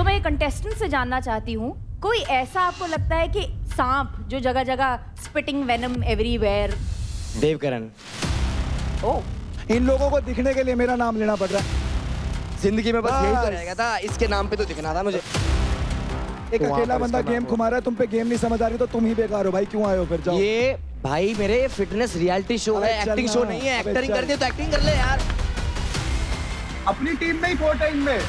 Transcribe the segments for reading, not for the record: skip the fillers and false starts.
तो मैं कंटेस्टेंट से जानना चाहती हूँ, कोई ऐसा आपको लगता है कि सांप जो जगह जगह स्पिटिंग वेनम एवरीवेयर? देवकरण। ओह, इन लोगों को दिखने के लिए मेरा नाम लेना पड़ रहा है। जिंदगी में बस यही तो रहेगा था, इसके नाम पे तो दिखना था मुझे। एक अकेला बंदा गेम घुमा रहा है, तुम पे गेम नहीं समझ आ रही तो तुम ही बेकार हो भाई, क्यों आए हो फिर? जाओ। ये भाई मेरे फिटनेस रियलिटी शो है, एक्टिंग शो नहीं है। एक्टिंग करनी है तो एक्टिंग कर ले यार। अपनी टीम में ही 14 में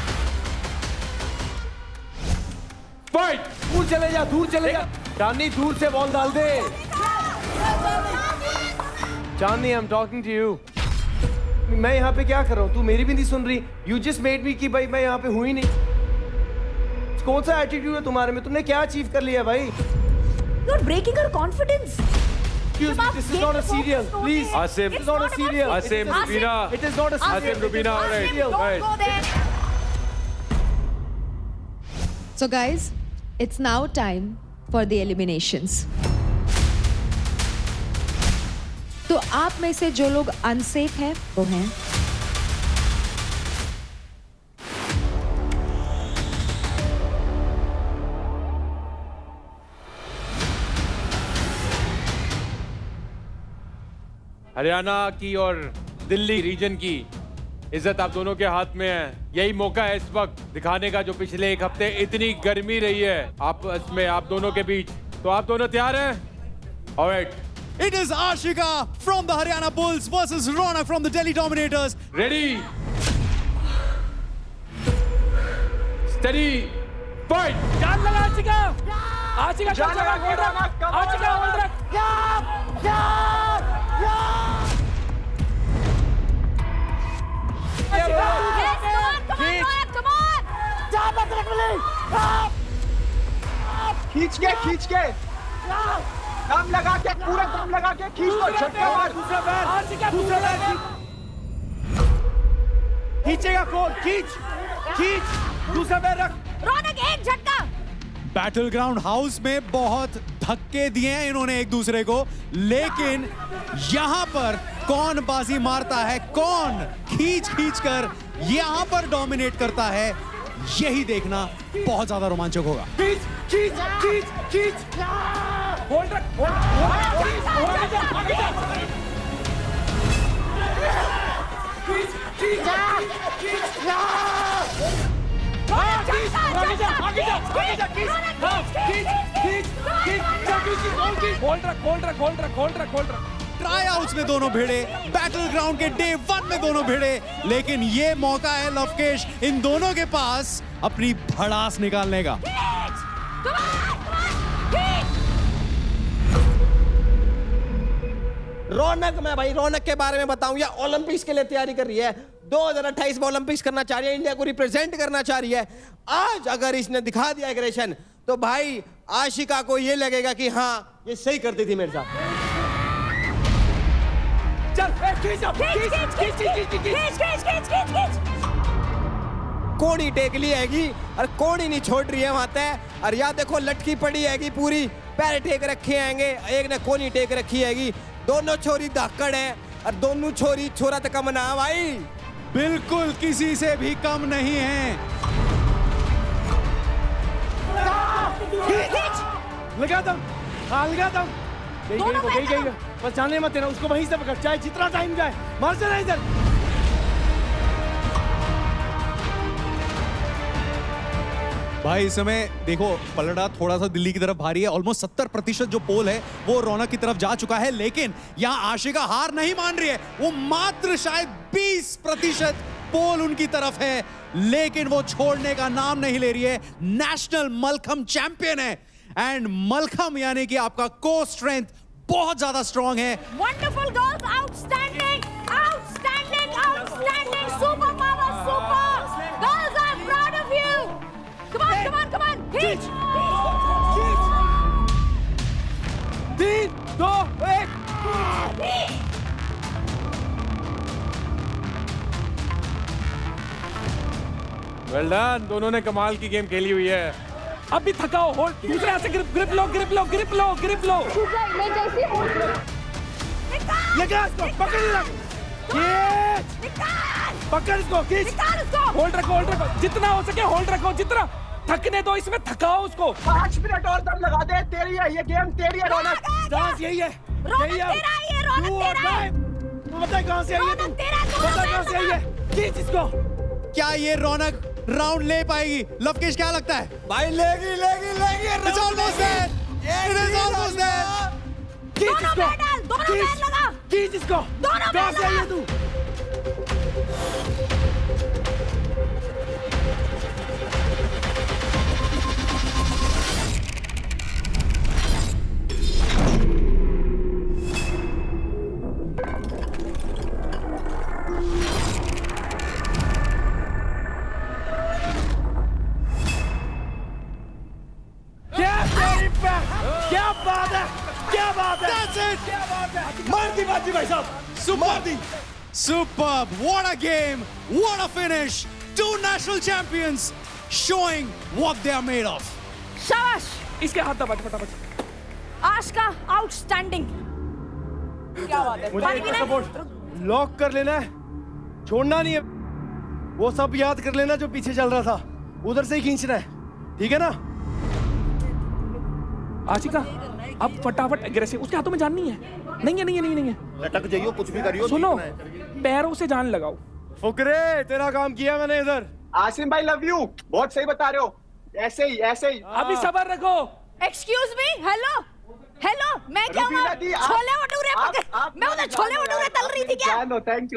फाइट। दूर चले जा, दूर चले जा। चांदनी दूर से बॉल डाल दे। Chandni, I am talking to you. मैं यहाँ पे क्या कर रहा हूँ? तू मेरी भी नहीं सुन रही। यू जस्ट मेड मी कि भाई मैं यहाँ पे हूँ ही नहीं। कौन सा एटीट्यूड है तुम्हारे में? तुमने क्या अचीव कर लिया भाई? You are breaking her confidence. Excuse me, this is not a serial. Please. Asim. It's not a serial. Asim, Rubina. It is not a serial. Asim, Rubina, all right. Don't go there. So guys, it's now time for the eliminations. तो आप में से जो लोग unsafe हैं वो हैं हरियाणा की और दिल्ली रीजन की इज्जत आप दोनों के हाथ में है। यही मौका है इस वक्त दिखाने का, जो पिछले एक हफ्ते इतनी गर्मी रही है आपस में आप दोनों के बीच। तो आप दोनों तैयार हैं? Alright. It is Ashika from the Haryana Bulls versus Ronak from the Delhi Dominators. Ready, steady, fight. जान लगा आशिका। आशिका जान लगा। आशिका होल्ड रख। खींच के दम लगा के, पूरा दम लगा के खींच दो, झटका मार। दूसरा पैर। आशिका दूसरा पैर खींचेगा कौन? खींच। दूसरा पैर रख। रौनक एक झटका। बैटल ग्राउंड हाउस में बहुत धक्के दिए हैं इन्होंने एक दूसरे को, लेकिन यहां पर कौन बाजी मारता है, कौन खींच कर यहां पर डोमिनेट करता है, यही देखना बहुत ज्यादा रोमांचक होगा। खींच। होल्ड रख। होल्ड रख। ट्राई आउट्स में दोनों भिड़े, बैटल ग्राउंड के डे 1 में दोनों भिड़े, लेकिन ये मौका है लवकेश इन दोनों के पास अपनी भड़ास निकालने का। रौनक, मैं भाई रौनक के बारे में बताऊं, या ओलंपिक्स के लिए तैयारी कर रही है, 2028 में ओलंपिक्स करना चाह रही है, इंडिया को रिप्रेजेंट करना चाह रही है। आज अगर इसने दिखा दिया एग्रेशन, तो भाई आशिका को ये लगेगा कि हाँ ये सही करती थी मेरे साथ। चल कोड़ी टेक ली हैगी और कोड़ी नहीं छोड़ रही है वहां तय। और या देखो लटकी पड़ी हैगी पूरी, पैर टेक रखे हैंगे, एक ने कोनी टेक रखी हैगी। दोनों छोरी धाकड़ है और दोनों छोरी छोरा तक कम ना भाई, बिल्कुल किसी से भी कम नहीं है। लगा दम। गई। बस जाने मत देना उसको, वहीं से पकड़, चाहे जितना टाइम जाए, मार से नहीं इधर। भाई इस समय देखो पलड़ा थोड़ा सा दिल्ली की तरफ भारी है, ऑलमोस्ट 70% जो पोल है वो रौनक की तरफ जा चुका है, लेकिन यहाँ आशिका हार नहीं मान रही है। वो मात्र शायद 20% पोल उनकी तरफ है, लेकिन वो छोड़ने का नाम नहीं ले रही है। नेशनल मलखम चैंपियन है, एंड मलखम यानी कि आपका कोर स्ट्रेंथ बहुत ज्यादा स्ट्रांग है। Wonderful girls, outstanding, super power, super girls, I am proud of you. Come on, खींच। 3, 2, 1। वेल डन, दोनों ने कमाल की गेम खेली हुई है। अब भी थकाओ, होल्ड, दूसरे हाथ से ग्रिप लो। लगा इसको, पकड़ रख। पकड़ इसको, खींच। होल्ड रखो, जितना हो सके होल्ड रखो, जितना थकने दो, इसमें थकाओ उसको। 5 मिनट और दम लगा दे, तेरी है ये गेम, तेरी है रौनक। डांस यही है, रौनक तेरा है ये, रौनक तेरा है। तू बता कहाँ से आई है, तू रौनक तेरा, तू बता रौनक कहाँ से आई है, खींच इसको। क्या ये रौनक राउंड ले पाएगी? लवकेश क्या लगता है? भाई लेगी लेगी लेगी It's almost there. It is almost there. खींच दोनों इसको, पैर डाल, दोनों खींच, पैर लगा। खींच इसको। दोनों कहाँ पैर से आई है लगा। तू? क्या तेरी पे- क्या बात है, क्या बात है, That's it. क्या बात है। मार दी बाजी भाई साहब, Superb. Superb. What a game. What a finish. Two national champions showing what they are made of. शाबाश, इसके हाथ दबा दे फटाफट। आज का आउटस्टैंडिंग। क्या बात है, मुझे पानी एक पीना है? सपोर्ट लॉक कर लेना है, छोड़ना नहीं है। वो सब याद कर लेना जो पीछे चल रहा था, उधर से ही खींचना है, ठीक है ना? आशिका, अब फटाफट एग्रेसिव, उसके हाथों में जान नहीं है। नहीं है, नहीं है, नहीं है। लटक जाइयो, कुछ भी करियो। सुनो, पैरों से जान लगाओ। फुकरे, तेरा काम किया मैंने इधर। आसिम भाई लव यू, बहुत सही बता रहे हो। ऐसे ही, ऐसे ही। अभी सबर रखो। एक्सक्यूज मी, हेलो हेलो, मैं क्या हूँ? रुबीना दी, छोले भटूरे मैं उधर छोले भटूरे तल रही थी क्या? Thank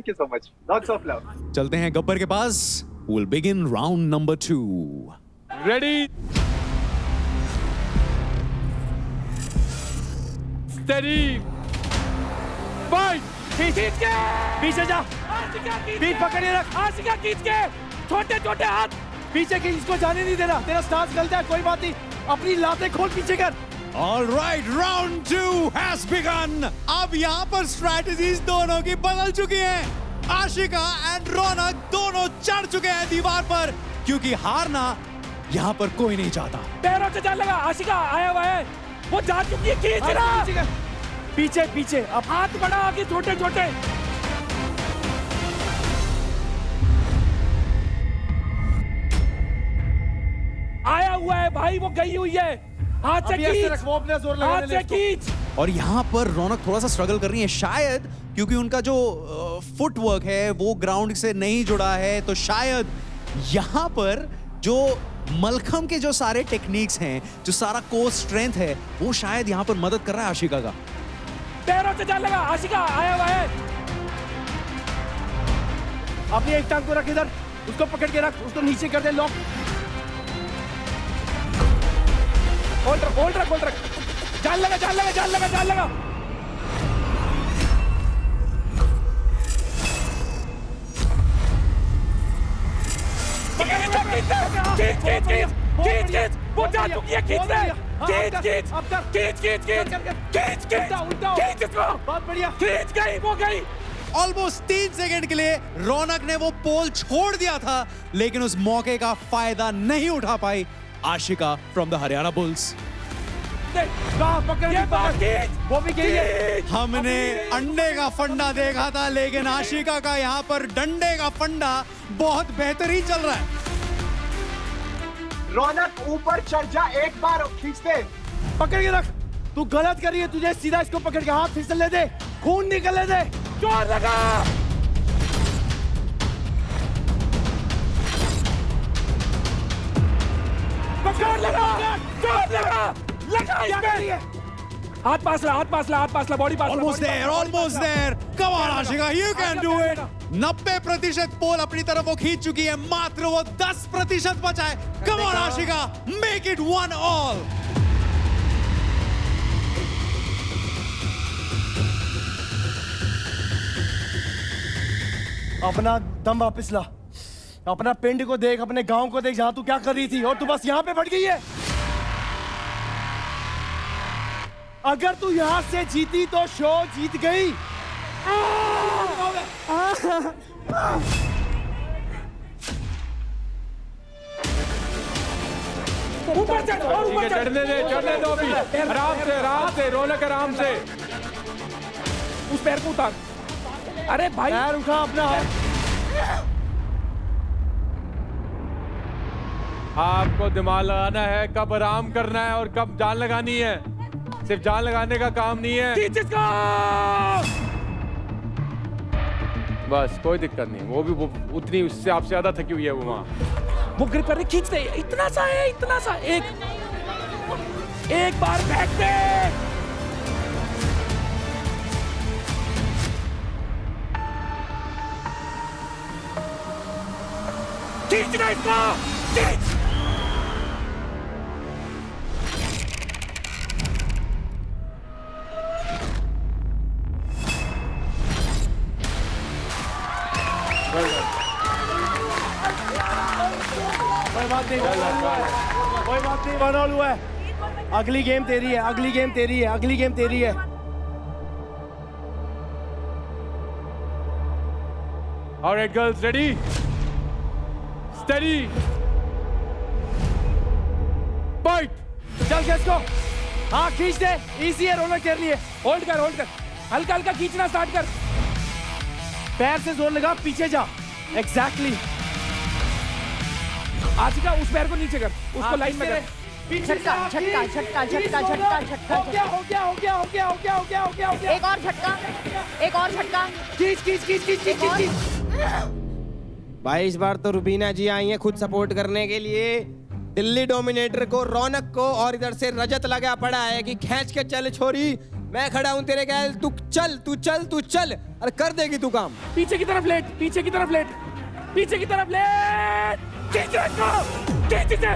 you so much, lots of love. चलते हैं गब्बर के पास. We'll begin round number 2. Ready? Steady. Fight. खींच के पीछे जा, पीठ पकड़े रख। आशिका खींच के, छोटे छोटे हाथ पीछे खींच, इसको जाने नहीं देना। तेरा स्टांस गलत है, कोई बात नहीं, अपनी लातें खोल पीछे कर। All right, round 2 has begun. अब यहाँ पर strategies दोनों की बदल चुकी हैं. आशिका एंड रौनक दोनों चढ़ चुके हैं दीवार पर, क्योंकि हारना यहाँ पर कोई नहीं चाहता. पैरों से जान लगा, आशिका आया हुआ है, वो जा चुकी है, खींच रहा। पीछे पीछे, अब हाथ बढ़ा आगे, छोटे छोटे। आया हुआ है भाई, वो गई हुई है। हाथ से खींच, वो अपने जोर लगाने, हाथ से खींच। और यहाँ पर रौनक थोड़ा सा स्ट्रगल कर रही है, शायद क्योंकि उनका जो फुटवर्क है वो ग्राउंड से नहीं जुड़ा है, तो शायद यहाँ पर जो मलखम के जो सारे टेक्निक्स हैं, जो सारा कोर स्ट्रेंथ है, वो शायद यहाँ पर मदद कर रहा है आशिका का. पैरों से जान लगा, आशिका आया हुआ है। अपनी एक टांग को रख इधर, उसको पकड़ के रख, उसको नीचे कर दे, लॉक। होल्ड रख, होल्ड रख, होल्ड रख। जान लगा, जान लगा, जान लगा, जान लगा। खींच, खींच, खींच, खींच, खींच, वो जा चुकी है, खींच रहे, खींच, खींच, खींच, खींच, खींच, खींच, खींच इसको, बहुत बढ़िया, खींच गई, वो गई। ऑलमोस्ट 3 सेकंड के लिए रौनक ने वो पोल छोड़ दिया था, लेकिन उस मौके का फायदा नहीं उठा पाई Ashika from the Haryana Bulls. वो भी गई है। हमने अंडे का फंडा देखा था, लेकिन आशिका का यहाँ पर डंडे का फंडा बहुत बेहतरीन चल रहा है. रौनक ऊपर चढ़ जा, एक बार खींच दे। पकड़ के रख, तू गलत कर रही है, तुझे सीधा इसको पकड़ के हाथ फिसल दे, खून निकलने दे, जोर लगा। पकड़ लगा, जोर लगा, लगा इसमें। हाथ पासला, हाथ पासला, हाथ पासला, बॉडी पासला। Almost there, almost there. Come on Ashika, you can do it. 90% pole अपनी तरफ वो खींच चुकी है, मात्र वो 10% बचा है. Come on Ashika, make it 1-all. अपना दम वापस ला, अपना पिंड को देख, अपने गांव को देख, जहां तू क्या कर रही थी, और तू बस यहां पे बढ़ गई है। अगर तू यहां से जीती तो शो जीत गई। ऊपर चढ़, और ठीक ऊपर है, चढ़। चढ़ने दो अभी, आराम से रौनक, आराम से. उस पैर को उतार। अरे भाई, पैर उठा अपना। आपको दिमाग लगाना है, कब आराम करना है और कब जान लगानी है। सिर्फ जान लगाने का काम नहीं है। खींच इसको। बस कोई दिक्कत नहीं, वो उतनी उससे आपसे ज्यादा थकी हुई है वो वहाँ। वो ग्रिप करके खींच दे, इतना सा है, इतना सा। एक बार फेंक दे। खींचना इसको, खींच। कोई बात नहीं, कोई बात नहीं, 1 ऑल हुआ है। अगली गेम तेरी है, अगली गेम तेरी है, अगली गेम तेरी है। Alright girls, ready? Steady. Fight. चल गैस को। हाँ खींच दे, इजी है रौनक तेरे लिए। होल्ड कर, होल्ड कर, हल्का हल्का खींचना स्टार्ट कर। पैर से जोर लगा, पीछे जा। एग्जैक्टली। आशिका उस पैर को नीचे कर, उसको लाइन में कर। झटका झटका झटका झटका झटका झटका। हो गया, हो गया, हो गया, हो गया, हो गया, हो गया, हो गया, हो गया। एक और झटका, एक और झटका। खींच खींच खींच खींच खींच खींच। भाई इस बार तो रुबीना जी आई हैं खुद सपोर्ट करने के लिए। दिल्ली डोमिनेटर को, रौनक को, और इधर से रजत लगा पड़ा है कि खींच के चल छोरी, मैं खड़ा हूं तेरे गैल, तू चल तू चल तू चल, और कर देगी तू काम। पीछे की तरफ लेट, पीछे की तरफ लेट, पीछे की तरफ लेट। खींच इसको, खींच इसे।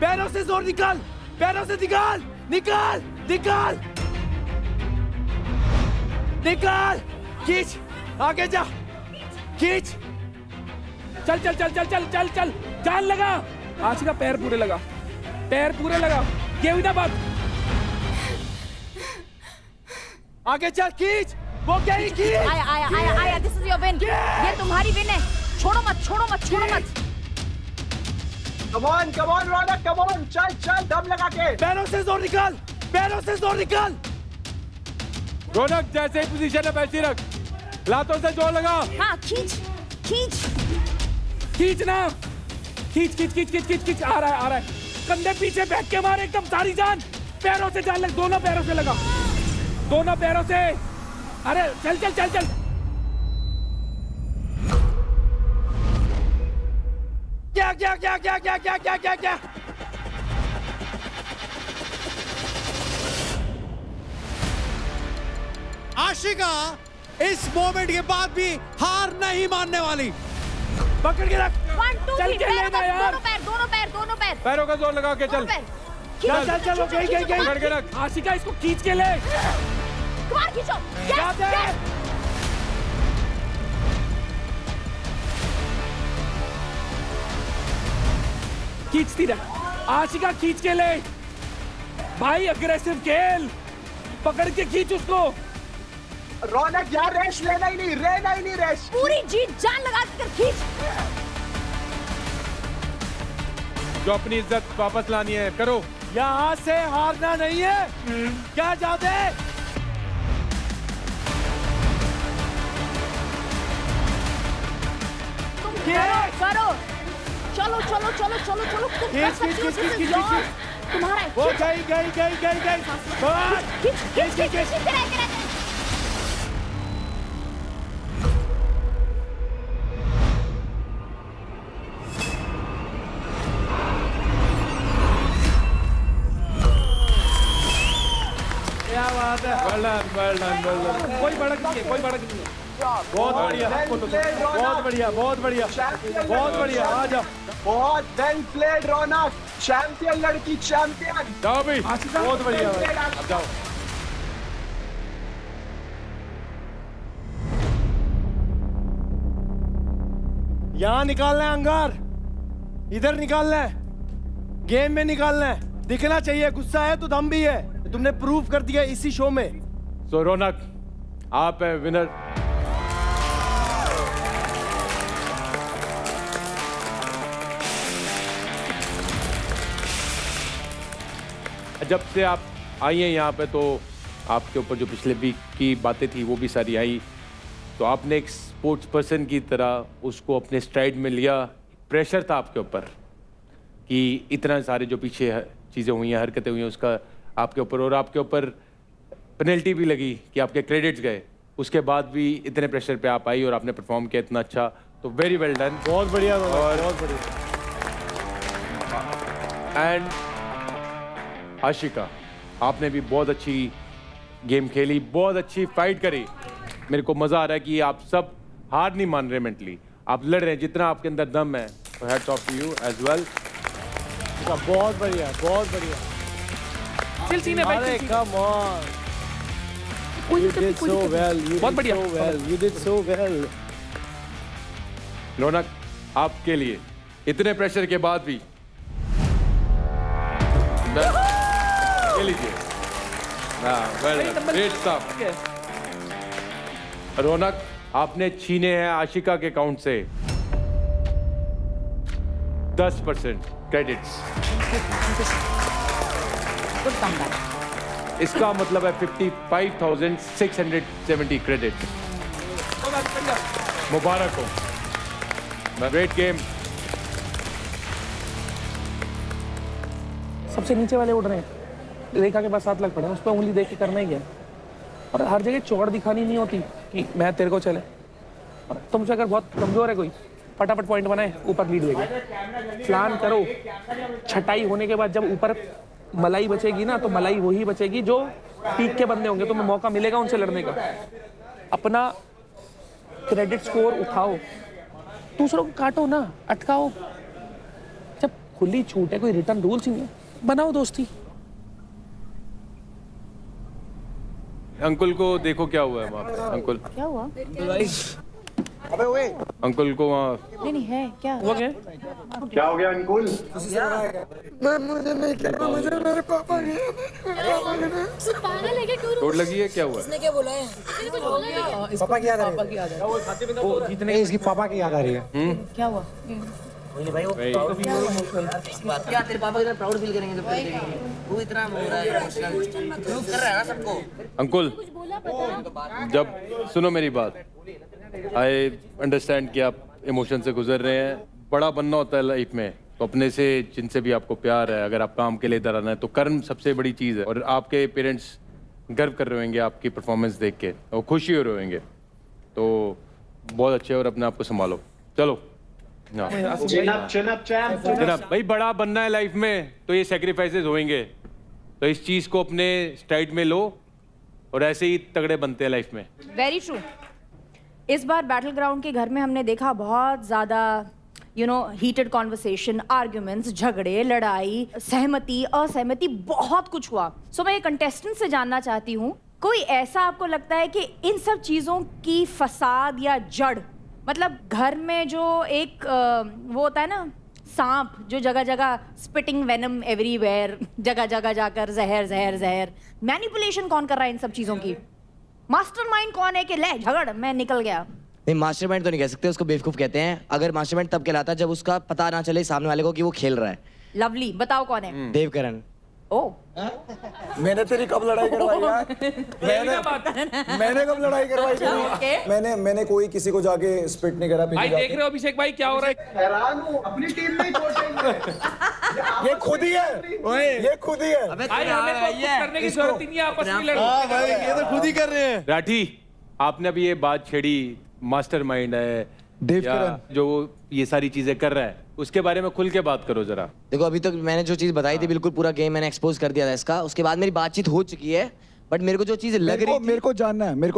पैरों से जोर निकाल, पैरों से निकाल, निकाल, निकाल, निकाल। खींच, आगे जा, खींच। चल चल चल चल चल चल चल, जान लगा। आशिका पैर पूरे लगा, पैर पूरे लगा। ये हुई ना बात। आगे चल, खींच। वो गई, खींच। आया आया आया आया, दिस इज योर विन। ये तुम्हारी विन है। छोड़ो मत, छोड़ो मत, छोड़ो मत। Come on Raunak, come on, चल चल, दम लगा के। पैरों से जोर निकाल, पैरों से जोर निकाल। रौनक जैसे ही पोजीशन है वैसे ही रख, लातों से जोर लगा। हाँ खींच खींच खींचना, खींच खींच खींच खींच खींच खींच। आ रहा है, आ रहा है। कंधे पीछे बैठ के मार, एकदम सारी जान। पैरों से जान लग, दोनों पैरों से लगा, दोनों पैरों से। अरे चल चल चल चल। क्या क्या क्या क्या क्या क्या क्या क्या क्या। आशिका इस मोमेंट के बाद भी हार नहीं मानने वाली। पकड़ के रख। 1 2 चल 3 के लेना यार। दोनों पैर, दोनों पैर, दोनों पैर, पैरों का जोर लगा के चल। दोनों पैर। चल चल चल, गई गई गई। पकड़ के रख। आशिका इसको खींच के ले। कमार खींचो। क्या दे? खींचती रह, आशिका खींच के ले। भाई अग्रेसिव खेल, पकड़ के खींच उसको। रौनक यार, रेस लेना ही नहीं, रेस। पूरी जीत जान लगा कर खींच। जो अपनी इज्जत वापस लानी है करो। यहाँ से हारना नहीं है। क्या चाहते? तुम करो करो, चलो चलो चलो चलो चलो, तुम कर खींच, सकते हो, खींच, this is खींच, yours। खींच। तुम्हारा है। वो खींच, गई गई गई गई गई। बस। खींच खींच खींच खींच, तेरा है, तेरा है। क्या बात है। Well done, well done, well done. कोई भड़क नहीं है, कोई भड़क नहीं है। बहुत बढ़िया, बहुत बढ़िया, बहुत बढ़िया, बहुत बढ़िया। आ जाओ। बहुत वेल प्लेड रौनक, चैंपियन लड़की, चैंपियन। जाओ भी। आशिका बहुत बढ़िया भाई। अब जाओ। यहाँ निकालना है अंगार, इधर निकालना है, गेम में निकालना है। दिखना चाहिए, गुस्सा है तो दम भी है। तुमने प्रूव कर दिया इसी शो में। सो रौनक, आप है विनर। जब से आप आई हैं यहाँ पे तो आपके ऊपर जो पिछले वीक की बातें थी वो भी सारी आई, तो आपने एक स्पोर्ट्स पर्सन की तरह उसको अपने स्ट्राइड में लिया? प्रेशर था आपके ऊपर कि इतना सारे जो पीछे चीज़ें हुई हैं, हरकतें हुई हैं, उसका आपके ऊपर, और आपके ऊपर पेनल्टी भी लगी कि आपके क्रेडिट्स गए, उसके बाद भी इतने प्रेशर पे आप आई और आपने परफॉर्म किया इतना अच्छा, तो वेरी वेल डन। बहुत बढ़िया और बहुत बढ़िया। एंड आशिका, आपने भी बहुत अच्छी गेम खेली, बहुत अच्छी फाइट करी। मेरे को मज़ा आ रहा है कि आप सब हार नहीं मान रहे मेंटली, आप लड़ रहे हैं, जितना आपके अंदर दम है। Hats off to you as well. बहुत बढ़िया बहुत बढ़िया। चिल सीन है भाई, अरे chill scene। कम ऑन, कोई you दिक्कत नहीं, did कोई so दिक्कत well, नहीं। you बहुत did बढ़िया। so well, you did so well। रौनक, आपके लिए इतने प्रेशर के बाद भी ये लीजिए। Great stuff. रौनक, आपने छीने हैं आशिका के अकाउंट से 10% क्रेडिट्स। इसका मतलब है 55,670 क्रेडिट्स। मुबारक हो, ग्रेट गेम। सबसे नीचे वाले उड़ रहे हैं, रेखा के पास 7 लाख पड़े हैं, उस पर उंगली देख के करना ही है। और हर जगह चौड़ दिखानी नहीं होती कि मैं तेरे को चले। और तुमसे अगर बहुत कमजोर है कोई, फटाफट पॉइंट बनाए, ऊपर लीड देगा। प्लान करो, छटाई होने के बाद जब ऊपर मलाई बचेगी ना, तो मलाई वही बचेगी जो पीक के बंदे होंगे, तुम्हें मौका मिलेगा उनसे लड़ने का। अपना क्रेडिट स्कोर उठाओ, दूसरों को काटो ना, अटकाओ। जब खुली छूट है, कोई रिटर्न रूल्स ही नहीं है, बनाओ दोस्ती। अंकुल को देखो क्या हुआ है वहाँ पे। अंकुल, क्या हुआ? अंकुल को वहाँ नहीं नहीं है क्या? वो क्या? क्या हो गया अंकुल? चोट लगी है, क्या हुआ है? पापा की याद आ रही है। इसकी पापा की याद आ रही है। क्या हुआ? भाई, क्या तेरे पापा कितना प्राउड फील करेंगे जब तेरे देखेंगे? वो इतना हो रहा है, प्रूव कर रहा है ना सबको। अंकुल, जब सुनो मेरी बात, आई अंडरस्टैंड कि आप इमोशन से गुजर रहे हैं। बड़ा बनना होता है लाइफ में, तो अपने से जिनसे भी आपको प्यार है, अगर आप काम के लिए इधर आना है तो कर्म सबसे बड़ी चीज़ है। और आपके पेरेंट्स गर्व कर रहे होंगे आपकी परफॉर्मेंस देख के, और खुशी हो रहे होंगे, तो बहुत अच्छे, और अपने आप को संभालो। चलो चिन अप चैम्प। जनाब, भाई बड़ा बनना है लाइफ में, तो ये सेक्रीफाइसेस होंगे, तो इस चीज़ को अपने स्ट्राइड में लो, और ऐसे ही तगड़े बनते हैं लाइफ में। Very true. इस बार बैटल ग्राउंड के घर में हमने देखा बहुत ज़्यादा हीटेड कॉन्वर्सेशन, आर्ग्यूमेंट्स, झगड़े, लड़ाई, सहमति, असहमति, बहुत कुछ हुआ। सो मैं ये कंटेस्टेंट से जानना चाहती हूँ, कोई ऐसा आपको लगता है कि इन सब चीज़ों की फसाद या जड़, मतलब घर में जो एक वो होता है ना, सांप जो जगह जगह स्पिटिंग वेनम एवरीवेयर, जगह जगह जाकर जहर जहर जहर, मैनिपुलेशन कौन कर रहा है इन सब चीज़ों की? मास्टरमाइंड कौन है कि ले झगड़ मैं निकल गया? नहीं, मास्टरमाइंड तो नहीं कह सकते, उसको बेवकूफ कहते हैं। अगर मास्टरमाइंड तब कहलाता है जब उसका पता ना चले सामने वाले को कि वो खेल रहा है। लवली, बताओ कौन है? देवकरण। ओ, मैंने तेरी कब लड़ाई करवाई यार? मैंने कब लड़ाई करवाई ओके। तेरी? मैंने कोई किसी को जाके स्पिट नहीं करा। भाई देख रहे हो अभिषेक भाई क्या हो रहा है? हैरान हूँ, अपनी टीम में ही कोचेंगे। ये खुद ही है, ये खुद ही है। भाई हमें तो कुछ करने की जरूरत ही नहीं है, आपस में लड़ो। भाई ये तो खुद ही कर रहे हैं। राठी, आपने अभी ये बात छेड़ी, मास्टरमाइंड है देवकरण। या जो ये सारी चीजें कर रहा है, उसके बारे में खुल के बात करो जरा। देखो, अभी तक मैंने जो चीज़ बताई थी बिल्कुल पूरा गेम मैंने एक्सपोज कर दिया था इसका। उसके बाद मेरी बातचीत हो चुकी है, बट मेरे को जो चीज़ लग रही थी, मेरे को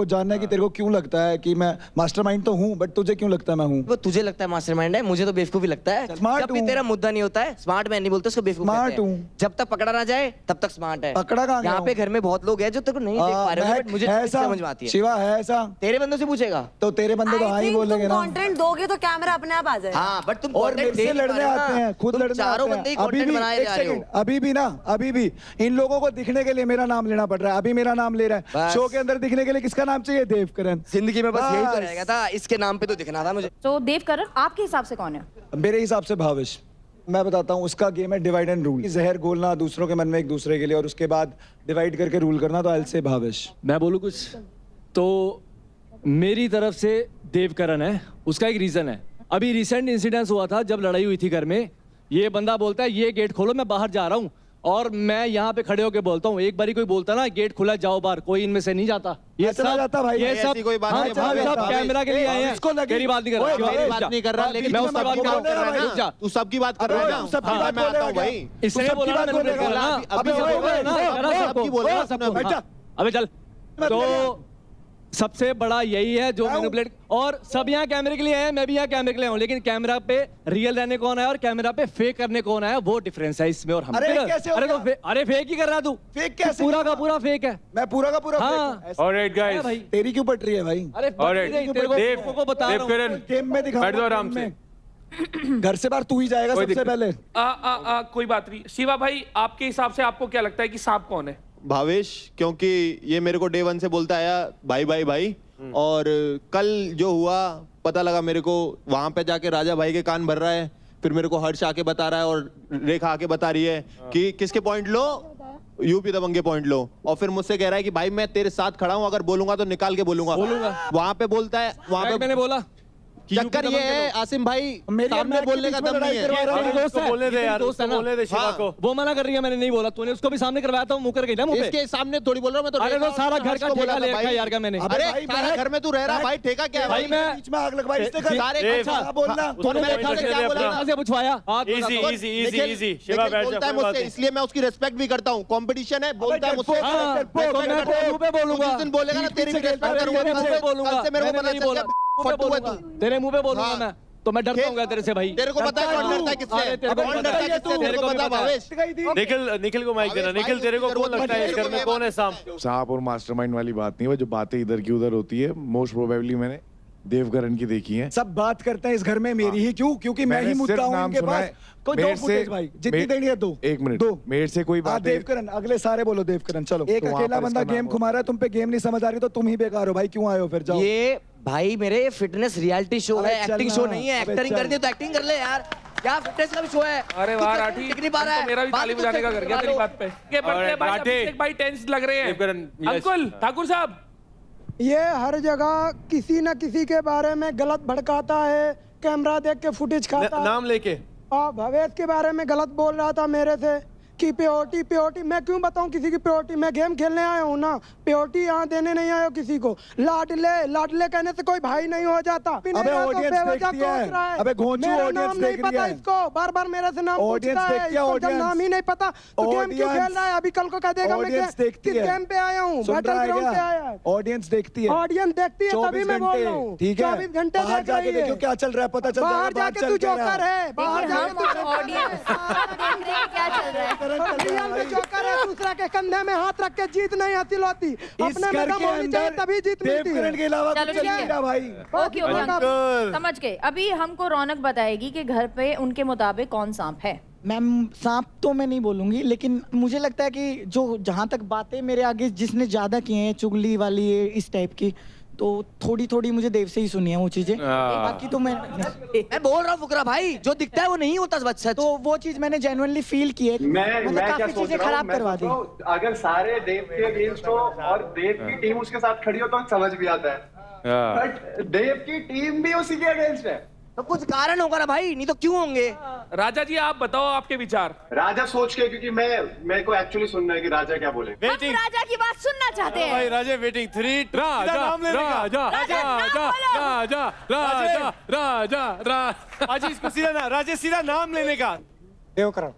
जानना है कि तेरे को क्यों लगता है कि मैं मास्टरमाइंड तो हूँ, बट तुझे क्यों लगता है मैं हूँ? वो तुझे लगता है मास्टरमाइंड है, मुझे तो बेवकूफी लगता है। स्मार्ट जब भी हूँ। तेरा मुद्दा नहीं होता है, स्मार्ट मैन नहीं बोलते उसको, बेवकूफ स्मार्ट कहते हैं। हूँ। जब तक पकड़ा ना जाए तब तक स्मार्ट है। पकड़ा कहाँ गया यहाँ हूँ? पे घर में बहुत लोग हैं जो तेरे को नहीं देख पा रहे हो, बट मुझे है ऐसा? समझ में आती है। शिवा है ऐसा? तेरे बंदों से पूछेगा। तो तेरे बंदे तो हाँ ही बोलेंगे ना। कंटेंट दोगे तो कैमरा अपने आप आ जाए। हाँ, बट तुम और content मेरे दे से नहीं पा लड़ने रहे हो आते ना। हैं, खुद तुम लड़ने चारों आते बंदे ही हैं। अभी content भी बनाए एक जा रहे हो। सेकंड, अभी भी इन लोगों को दिखने के लिए मेरा नाम लेना पड़ रहा है। अभी मेरा नाम ले रहा है। बस। शो के अंदर दिखने के लिए किसका नाम चाहिए? देवकरण। जिंदगी में बस यही तो बस। रहेगा था, इसके नाम पे तो दिखना था मुझे। तो देवकरण आपके हिसाब से कौन है? मेरे हिसाब से भाविश। मैं बताता हूँ, उसका गेम है डिवाइड एंड रूल। जहर घोलना दूसरों के मन में एक दूसरे के लिए, और उसके बाद डिवाइड करके रूल करना। तो आई विल से भाविश। मैं बोलूँ कुछ तो मेरी तरफ से देवकरण है, उसका एक रीजन है। अभी रिसेंट इंसिडेंस हुआ था जब लड़ाई हुई थी घर में, ये बंदा बोलता है ये गेट खोलो मैं बाहर जा रहा हूँ, और मैं यहाँ पे खड़े होके बोलता हूँ, एक बारी कोई बोलता ना गेट खुला जाओ बाहर, कोई इनमें से नहीं जाता। ये चला जाता भाई, ये ऐसी सब कोई बात नहीं है, हाँ, भावेश, सब भावेश, कैमरा के लिए आए हैं। इसको लगी- मेरी बात नहीं कर ओए, रहा, मेरी बात नहीं कर रहा, लेकिन मैं तू उसकी सबकी बात बात कर कर रहा रहा है हूँ, रुक जा। ना, तू सबकी बात कर रहा है ना, तू सबकी हाँ, बात मैं आता हूँ बोलेगा भाई। क्या? इसने सबकी बोला ना, बात मैंने बोलेगा। बोला ना, अभी अभी सबको बोला ना, बोलेगा, करा सबकी सबको। बोलेगा, सबको, बैठा। हाँ। अबे चल, तो सबसे बड़ा यही है जो मैनिपुलेट, और सब यहाँ कैमरे के लिए हैं, मैं भी यहाँ कैमरे के लिए हूँ, लेकिन कैमरा पे रियल रहने कौन है और कैमरा पे फेक करने कौन है, वो डिफरेंस है इसमें और हम अरे में। कैसे हो अरे तो गया? अरे फेक ही कर रहा तू, फेक कैसे? पूरा का पूरा फेक है। मैं पूरा का पूरा हाँ। फेंक हूं। ऐसे- ऑलराइट गाइस, भाई तेरी क्यों पट रही है भाई? अरे Alright. तेरे को बता रहा हूँ। देवकरण गेम में दिखा बैठ दो आराम से। घर से बाहर तू ही जाएगा कोई सबसे दिक्कत- पहले। कोई बात नहीं। शिवा भाई, आपके हिसाब से आपको क्या लगता है कि सांप कौन है? भावेश, क्योंकि ये मेरे को डे 1 से बोलता आया भाई भाई भाई, और कल जो हुआ पता लगा मेरे को, वहां पे जाके राजा भाई के कान भर रहा है, फिर मेरे को हर्ष आके बता रहा है और रेखा आके बता रही है कि किसके पॉइंट लो, यूपी दबंग के पॉइंट लो, और फिर मुझसे कह रहा है कि भाई मैं तेरे साथ खड़ा हूं, अगर बोलूंगा तो निकाल के बोलूंगा। वहां पे बोलता है, वहां पे मैंने बोला चक्कर ये है आसिम भाई, सामने बोलने का दम नहीं है। बोलने दे यार, बोलने दे शिवा को। वो मना कर रही है, मैंने नहीं बोला, तूने उसको भी सामने करवाया था, वो मुंह कर गई ना मुंह पे। इसके सामने थोड़ी बोल रहा हूं मैं तो। अरे तो सारा घर का ठेका ले रखा है यार का मैंने। अरे सारा घर में तू रह रहा भाई, ठेका क्या है भाई मैं बीच में आग लगवाई इसने कर। सारे अच्छा बोलना। तूने रेखा से क्या बोला? कहाँ से पूछवाया? Easy easy easy easy Shiva बैठ बोलता जा, है कोई बात मुझसे, नहीं। इसलिए मैं उसकी रिस्पेक्ट भी करता हूँ। कंपटीशन है, बोलता है मुझसे, हाँ, मैं तो मैं तेरे मुंह पे बोलूंगा। जिस दिन बोलेगा ना तेरी भी रिस्पेक्ट करूंगा। तेरे मुंह पे बोलूंगा, कल से मेरे को मैंने पता नहीं चल बोला, गया फट्टू है तू। तेरे मुंह पे बोलूंगा हाँ। मैं, तो मैं डरता हूँ तेरे से भाई। तेरे को पता है कौन डरता है किससे? अरे तेरे को कौन पता डरता है है किससे? तेरे को पता है भावेश? निखिल को माइक देना। निखिल, तेरे को कौन लगता है इस घर में कौन है सांप? सांप और मास्टरमाइंड वाली बात नहीं है, वो जो बातें इधर की उधर होती है, मोस्ट प्रोबेबली मैंने देवकरण की देखी है। सब बात करते हैं इस घर में मेरी ही क्यों? क्योंकि मैं मैंने ही मुद्दा सिर्फ हूँ नाम इनके सुना पास। है। कोई दो मेरे फुटेज से- भाई, जितनी देनी है दो। एक मिनट, दो। मेरे से कोई हाँ, बातें। देवकरण, अगले सारे बोलो देवकरण। चलो, एक तो वहाँ अकेला पर बंदा इसका गेम नाम घुमा रहा है, तुम पे गेम नहीं समझ आ रही तो तुम ही बेकार हो भाई। क्यों आए हो फिर? जाओ। ये भाई मेरे फिटनेस रियलिटी शो अबे है, चल एक्टिंग ना, शो नहीं है। अबे एक्टिंग चल। करनी है तो एक्टिंग कर ले यार, क्या फिटनेस का भी शो है। अरे वाह राठी, टिक नहीं पा रहा है। तो मेरा भी बात ताली तो बजाने का सही कर गया करवा तेरी लो। बात पे। के बर्थडे और भाई, राठी। अभिषेक भाई टेंस लग रहे हैं। देवकरण, यस। अंकुल ठाकुर साहब, ये हर जगह किसी न किसी के बारे में गलत भड़काता है, कैमरा देख के फुटेज खाता है। नाम लेके और भवेश के बारे में गलत बोल रहा था मेरे से कि प्योरिटी। मैं क्यों बताऊं किसी की प्योरिटी? मैं गेम खेलने आया हूं ना, प्योरिटी यहाँ देने नहीं आया हूं किसी को। लाडले कहने से कोई भाई नहीं हो जाता। अबे ऑडियंस देखती है। अबे घोंचू ऑडियंस देख रही है। इसको बार बार मेरे से नाम ऑडियंस पूछता है। देखती है, इसको जब ऑडियंस। नाम ही नहीं पता तो गेम क्यों ऑडियंस। खेल रहा है? अभी कल को कह देगा मैं ऑडियंस देखती किस है। गेम पे आया हूँ, सुन रहा है बैटलग्राउंड पे क्या? आया है। ऑडियंस देखती है। ऑडियंस देखती है, तभी 24 मैं बोल घंटे, रहा हूँ। ठीक है? 24 घंटे बाहर देख जाके रही है। देखो क्या चल रहा है, पता चल जाएगा। बाहर जाके तू जोकर है, बाहर जाके तू ऑडियंस क्या चल रहा है? रियल में जोकर है। दूसरा के कंधे में हाथ रख के जीत नहीं हासिल होती, इस अपने में घर दम के होनी चाहिए अंदर तभी जीत मिलती देवकरण है। के अलावा चलो कुछ चल ठीक नहीं है। रहा भाई। ओके ओके, समझ गए। अभी हमको रौनक बताएगी कि घर पे उनके मुताबिक कौन सांप है। मैम सांप तो मैं नहीं बोलूंगी, लेकिन मुझे लगता है कि जो जहाँ तक बातें मेरे आगे जिसने ज्यादा की हैं, चुगली वाली इस टाइप की, तो थोड़ी थोड़ी मुझे देव से ही सुनी है वो चीजें। बाकी तो मैं बोल रहा हूँ फुकरा भाई, जो दिखता है वो नहीं होता बच्चा। तो वो चीज मैंने जेन्युइनली फील की है। मतलब काफी चीजें खराब करवा दी। अगर सारे देव के अगेंस्ट हो और देव की टीम उसके साथ खड़ी हो तो समझ भी आता है, बट देव की टीम भी उसी के अगेंस्ट है। तो कुछ कारण होगा ना भाई, नहीं तो क्यों होंगे? राजा जी आप बताओ आपके विचार। राजा सोच के, क्योंकि मेरे को एक्चुअली सुनना है कि राजा क्या बोले। हम राजा की बात सुनना चाहते हैं। भाई राजा वेटिंग 3 राजा राजा राजा राजा राजा राजा राजा आज इसको सीधा ना राजे सीधा नाम लेने का। देवकरण।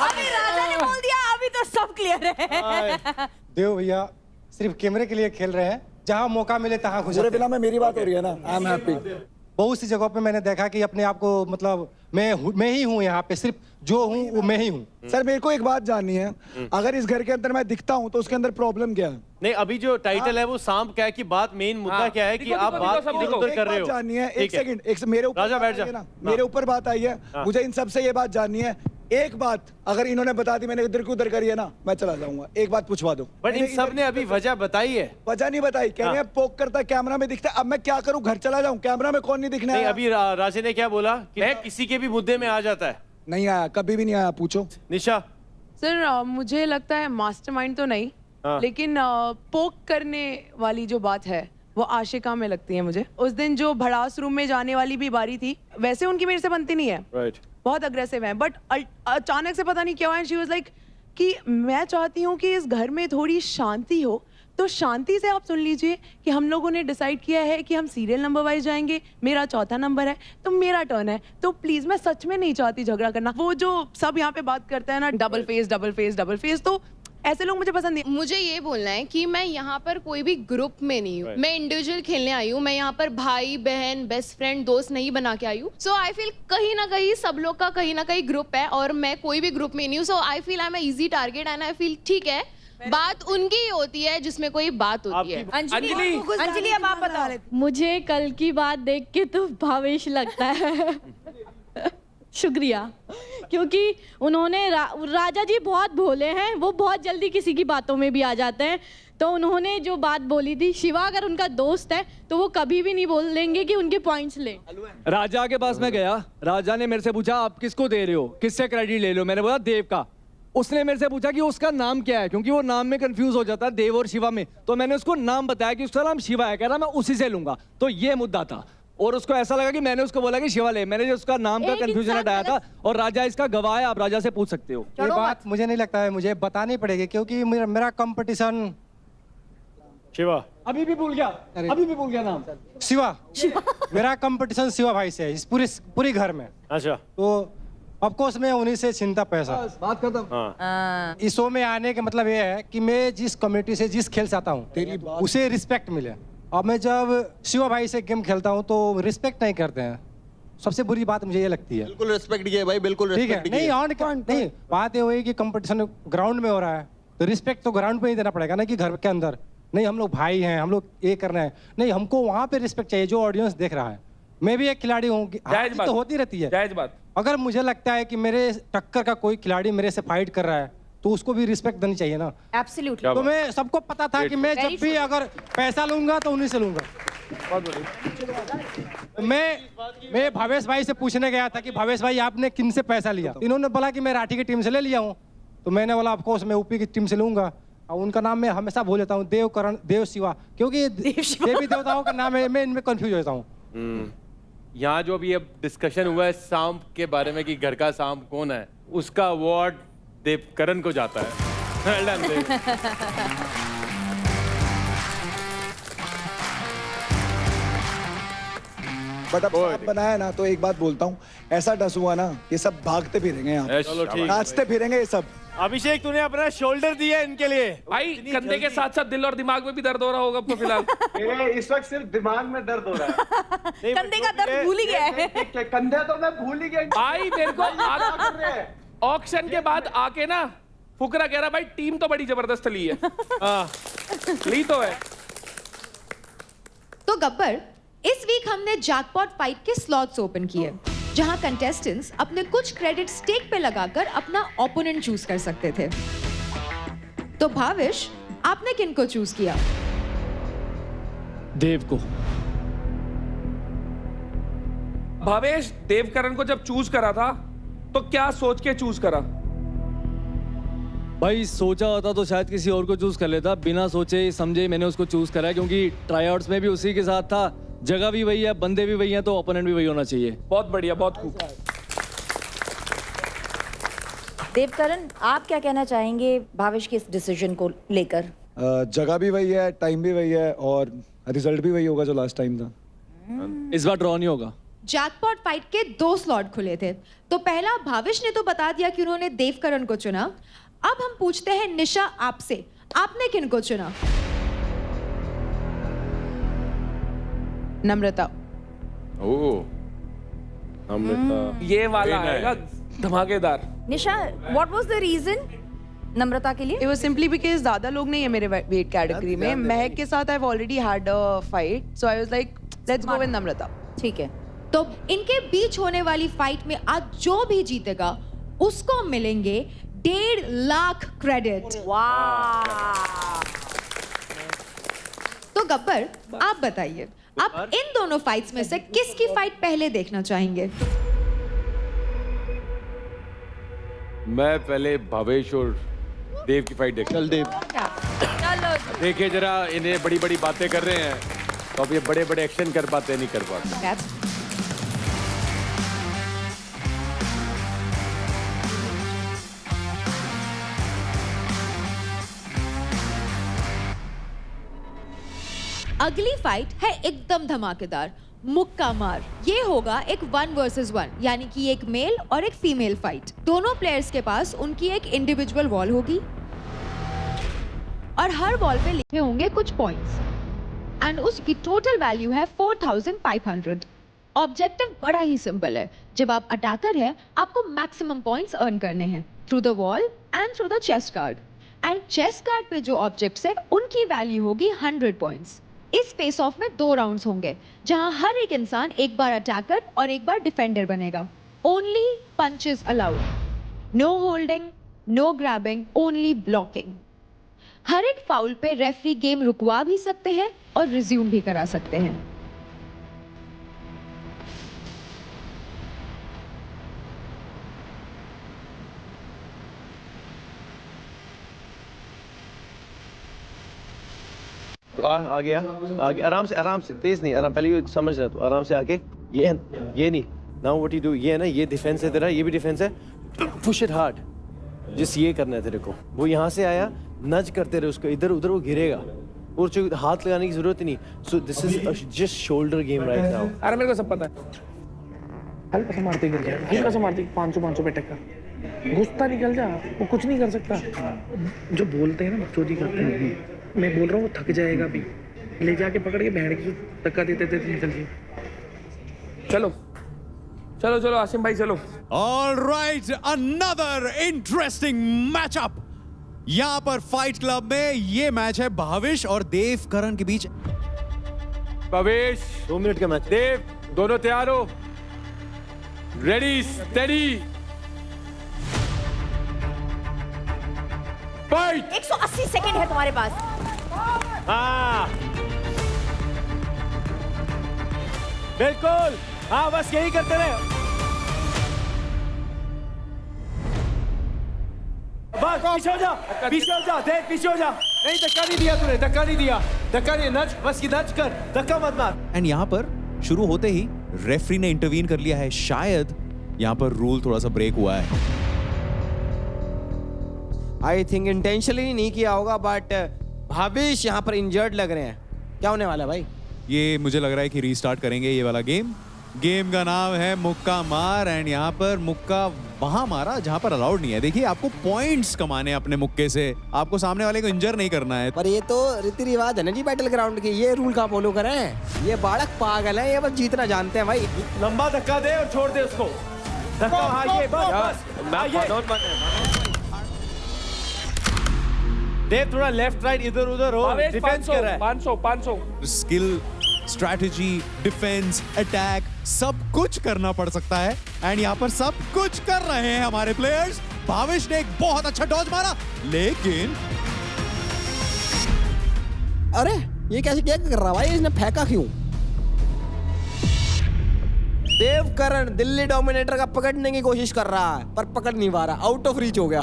अभी राजा ने बोल दिया, अभी तो सब क्लियर है। देव भैया सिर्फ कैमरे के लिए खेल रहे हैं, जहाँ मौका मिले तहाँ घुस पूरे बिना में मेरी बात हो रही है ना। I am happy. बहुत सी जगहों पे मैंने देखा कि अपने आप को मतलब मैं ही हूँ यहाँ पे, सिर्फ जो हूँ वो मैं ही हूँ। सर मेरे को एक बात जाननी है, अगर इस घर के अंदर मैं दिखता हूँ तो उसके अंदर प्रॉब्लम क्या है? नहीं, अभी जो टाइटल है वो सांप क्या है कि बात मेन मुद्दा क्या है कि आप बात इधर उधर कर रहे हो। जाननी है, एक सेकंड, एक मेरे ऊपर राजा बैठ जा। ना, मेरे ऊपर बात आई है, मुझे इन सबसे ये बात जाननी है। एक बात अगर इन्होंने बता दी, मैंने इधर की उधर करी है ना, मैं चला जाऊंगा। एक बात पूछवा दो। बट इन सब ने अभी वजह बताई है। वजह नहीं बताई, कह रहे हैं पोक करता कैमरा में दिखता है। अब मैं क्या करूं, घर चला जाऊं, कैमरा में कौन नहीं दिखने नहीं, आया? अभी राजे ने क्या बोला कि किसी के भी मुद्दे में आ जाता है। नहीं आया, कभी भी नहीं आया। पूछो निशा। सर मुझे लगता है मास्टरमाइंड तो नहीं, लेकिन पोक करने वाली जो बात है वो आशिका में लगती है मुझे। उस दिन जो भड़ास रूम में जाने वाली भी बारी थी, वैसे उनकी मेरे से बनती नहीं है, बहुत अग्रेसिव है, बट अचानक से पता नहीं क्या हुआ, शी वाज लाइक कि मैं चाहती हूँ कि इस घर में थोड़ी शांति हो, तो शांति से आप सुन लीजिए कि हम लोगों ने डिसाइड किया है कि हम सीरियल नंबर वाइज जाएंगे, मेरा चौथा नंबर है तो मेरा टर्न है, तो प्लीज मैं सच में नहीं चाहती झगड़ा करना। वो जो सब यहाँ पे बात करते हैं ना, double face double face double face, तो ऐसे लोग मुझे पसंद नहीं। मुझे ये बोलना है कि मैं यहाँ पर कोई भी ग्रुप में नहीं हूँ, मैं इंडिविजुअल खेलने आई हूँ। मैं यहाँ पर भाई बहन बेस्ट फ्रेंड दोस्त नहीं बना के आई हूँ। सो आई फील कहीं ना कहीं सब लोग का कहीं ना कहीं ग्रुप है और मैं कोई भी ग्रुप में नहीं हूँ। So I feel I am easy target and I feel ठीक है, बात उनकी ही होती है जिसमें कोई बात होती है। अंजलि अब आप बताओ। मुझे कल की बात देख के तो भावेश लगता है शुक्रिया, क्योंकि उन्होंने राजा जी बहुत भोले हैं, वो बहुत जल्दी किसी की बातों में भी आ जाते हैं। तो उन्होंने जो बात बोली थी, शिवा अगर उनका दोस्त है तो वो कभी भी नहीं बोल देंगे कि उनके पॉइंट्स ले। राजा के पास मैं गया, राजा ने मेरे से पूछा आप किसको दे रहे हो, किससे क्रेडिट ले लो, मैंने बोला देव का। उसने मेरे से पूछा कि उसका नाम क्या है, क्योंकि वो नाम में कंफ्यूज हो जाता है देव और शिवा में, तो मैंने उसको नाम बताया कि उसका नाम शिवा है, कह रहा मैं उसी से लूंगा। तो ये मुद्दा था और उसको ऐसा लगा कि मैंने उसको बोला कि शिवा ले, मैंने जो उसका नाम का कंफ्यूजन हटाया था। और राजा इसका गवाह है, आप राजा से पूछ सकते हो। ये बात मुझे नहीं लगता है मुझे बतानी पड़ेगी, क्योंकि मेरा कंपटीशन शिवा, अभी भी भूल गया नाम शिवा। मेरा कंपटीशन शिवा भाई से है इस पूरी घर में। अच्छा, तो ऑफ कोर्स मैं उन्हीं से चिंता पैसा। बात खत्म। इस शो में आने का मतलब ये है कि मैं जिस कम्युनिटी से जिस खेल से आता हूँ उसे रिस्पेक्ट मिले। अब मैं जब शिवा भाई से गेम खेलता हूँ तो रिस्पेक्ट नहीं करते हैं, सबसे बुरी बात मुझे ये लगती है। बिल्कुल रिस्पेक्ट किया भाई, बिल्कुल ठीक है। रिस्पेक्ट नहीं ऑन नहीं, बात ये हुई कि कंपटीशन ग्राउंड में हो रहा है तो रिस्पेक्ट तो ग्राउंड पे ही देना पड़ेगा ना, कि घर के अंदर नहीं। हम लोग भाई हैं, हम लोग ये करना है, नहीं हमको वहाँ पे रिस्पेक्ट चाहिए जो ऑडियंस देख रहा है। मैं भी एक खिलाड़ी हूँ, तो होती रहती है जायज बात। अगर मुझे लगता है कि मेरे टक्कर का कोई खिलाड़ी मेरे से फाइट कर रहा है तो उसको भी रिस्पेक्ट देनी चाहिए ना। एब्सोल्युटली। तो मैं सबको पता था कि मैं जब भी अगर पैसा लूंगा तो उन्हीं से लूंगा। मैं भावेश भाई से पूछने गया था कि भावेश भाई आपने किन से पैसा लिया, इन्होंने बोला कि मैं राठी की टीम से ले लिया हूँ। तो मैंने बोला ऑफ कोर्स मैं यूपी की टीम से लूंगा। और उनका नाम मैं हमेशा भूल जाता हूँ, देव शिवा, क्योंकि देवी देवताओं का नाम है, मैं इनमें कंफ्यूज होता हूँ। यहाँ जो अभी अब डिस्कशन हुआ है सांप के बारे में कि घर का सांप कौन है, उसका अवार्ड देवकरण को जाता है। बट अब सांप बनाया ना, तो एक बात बोलता हूँ, ऐसा डस हुआ ना ये सब भागते फिरेंगे यहाँ, चलो ठीक है। नाचते फिरेंगे ये सब। अभिषेक तूने अपना शोल्डर दिया इनके लिए। भाई कंधे के साथ साथ दिल और दिमाग में भी दर्द हो रहा होगा तो फिलहाल। मेरे इस वक्त सिर्फ दिमाग में दर्द हो रहा है। कंधे का दर्द भूल ही गया है। कंधे तो मैं भूल ही गया। भाई मेरे को ऑक्शन के बाद आके ना फुकरा कह रहा भाई टीम तो बड़ी जबरदस्त ली है। ली तो है। तो गब्बर, इस वीक हमने जैकपॉट फाइट के स्लॉट्स ओपन किए, जहां कंटेस्टेंट्स अपने कुछ क्रेडिट स्टेक पे लगाकर अपना ओपोनेंट चूज कर सकते थे। तो भावेश, आपने किन को चूज किया? देव को। भावेश, देवकरण को जब चूज करा था तो क्या सोच के चूज करा? भाई सोचा होता तो शायद किसी और को चूज कर लेता, बिना सोचे समझे मैंने उसको चूज करा, क्योंकि ट्राईआउट्स में भी उसी के साथ था, जगह भी वही है, बंदे भी वही हैं, तो ओपोनेंट भी वही होना चाहिए। बहुत बढ़िया, बहुत खूब। देवकरण, आप क्या कहना चाहेंगे भावेश के इस डिसीजन को लेकर? जगह भी वही है, टाइम भी वही है और रिजल्ट भी वही होगा जो लास्ट टाइम था। इस बार ड्रॉ नहीं होगा। जैकपॉट फाइट के 2 स्लॉट खुले थे, तो पहला भावेश ने तो बता दिया कि उन्होंने देवकरण को चुना। अब हम पूछते हैं निशा आपसे, आपने किन को चुना? नम्रता। ओह, नम्रता। ये वाला आएगा धमाकेदार। निशा, व्हाट वाज द रीजन नम्रता के लिए? It was simply because ज्यादा लोग नहीं है मेरे वेट कैटेगरी में। महक के साथ I've already had a fight, so I was like, let's go with नम्रता। ठीक है। तो इनके बीच होने वाली फाइट में आज जो भी जीतेगा उसको मिलेंगे 1.5 लाख क्रेडिट। वाह। तो गब्बर, आप बताइए, आप इन दोनों फाइट्स में से किसकी फाइट पहले देखना चाहेंगे? मैं पहले भावेश और देव की फाइट देखता। चल देव। देखिए जरा, इन्हें बड़ी बड़ी बातें कर रहे हैं तो अब ये बड़े बड़े एक्शन कर पाते नहीं कर पाते। अगली फाइट है एकदम धमाकेदार, मुक्का मार। ये होगा एक 1 वर्सेस 1, यानी कि एक मेल और एक फीमेल फाइट। दोनों प्लेयर्स के पास उनकी एक इंडिविजुअल वॉल होगी और हर वॉल पे लिखे होंगे कुछ पॉइंट्स एंड उसकी टोटल वैल्यू है 4500। ऑब्जेक्टिव बड़ा ही सिंपल है। जब आप अटैकर हैं, आपको मैक्सिमम पॉइंट्स अर्न करने हैं through the wall and through the chest card. And chest card पे जो ऑब्जेक्ट्स है उनकी वैल्यू होगी 100 पॉइंट्स। इस फेस ऑफ में 2 राउंड्स होंगे जहां हर एक इंसान एक बार अटैकर और एक बार डिफेंडर बनेगा। Only punches allowed, no holding, no grabbing, only blocking. हर एक फाउल पे रेफरी गेम रुकवा भी सकते हैं और रिज्यूम भी करा सकते हैं। आ गया, आराम से, तेज नहीं, आराम, पहले ये समझ रहा, तो आराम से आके ये नहीं। नाउ व्हाट यू डू, ये है ना, ये डिफेंस है तेरा, ये भी डिफेंस है। पुश इट हार्ड, जिस ये करना है तेरे को। वो यहाँ से आया, नज करते रहे उसको, इधर उधर वो गिरेगा और जो हाथ लगाने की जरूरत ही नहीं। So this is just shoulder game right now. अरे मेरे को सब पता है। हल्का सा मारते गिर जाएगा, हल्का सा मारते 500 पे टक्का घुसता निकल जा, वो कुछ नहीं कर सकता। जो बोलते हैं ना बकचोदी करते हैं, मैं बोल रहा हूँ वो थक जाएगा भी, ले जाके पकड़ के बैंड की धक्का देते देते निकल जाए। चलो चलो चलो आसिम भाई चलो। All right, another interesting matchup. यहाँ पर फाइट क्लब में ये मैच है भाविश और देव करण के बीच। भाविश 2 मिनट का मैच। देव, दोनों तैयार हो? Ready steady fight. 180 सेकंड है तुम्हारे पास। हाँ बिल्कुल, हाँ बस यही करते रहे। बस पीछे हो जा, पीछे हो जा, देख पीछे हो जा। नहीं, धक्का नहीं दिया तूने, धक्का नहीं दिया, धक्का नहीं, नच, बस ये नच कर, धक्का मत मार। एंड यहाँ पर शुरू होते ही रेफरी ने इंटरवीन कर लिया है। शायद यहाँ पर रूल थोड़ा सा ब्रेक हुआ है। आई थिंक इंटेंशनली नहीं किया होगा, बट भाविश यहाँ पर इंजर्ड लग रहे हैं। क्या होने वाला है भाई? ये मुझे लग रहा है कि रीस्टार्ट करेंगे ये वाला गेम। गेम का नाम है मुक्का मार एंड यहाँ पर मुक्का वहां मारा जहां पर अलाउड नहीं है। देखिए, आपको पॉइंट्स कमाने अपने मुक्के से, आपको सामने वाले को इंजर नहीं करना है। पर ये तो रीति रिवाज है ना जी बैटल ग्राउंड के, ये रूल का फॉलो करें। ये बालक पागल है, ये बस जीतना जानते हैं भाई। लंबा धक्का दे और छोड़ दे उसको। धक्का, हाँ ये बस देव, थोड़ा लेफ्ट राइट इधर उधर हो, डिफेंस कर रहा है। 500 स्किल, स्ट्रैटेजी, डिफेंस, अटैक, सब कुछ करना पड़ सकता है एंड यहाँ पर सब कुछ कर रहे हैं हमारे प्लेयर्स। भाविश ने एक बहुत अच्छा डॉज मारा, लेकिन अरे ये कैसे क्या कर रहा भाई, इसने फेंका क्यों? देव करण दिल्ली डोमिनेटर का पकड़ने की कोशिश कर रहा है पर पकड़ नहीं पा रहा, आउट ऑफ रीच हो गया।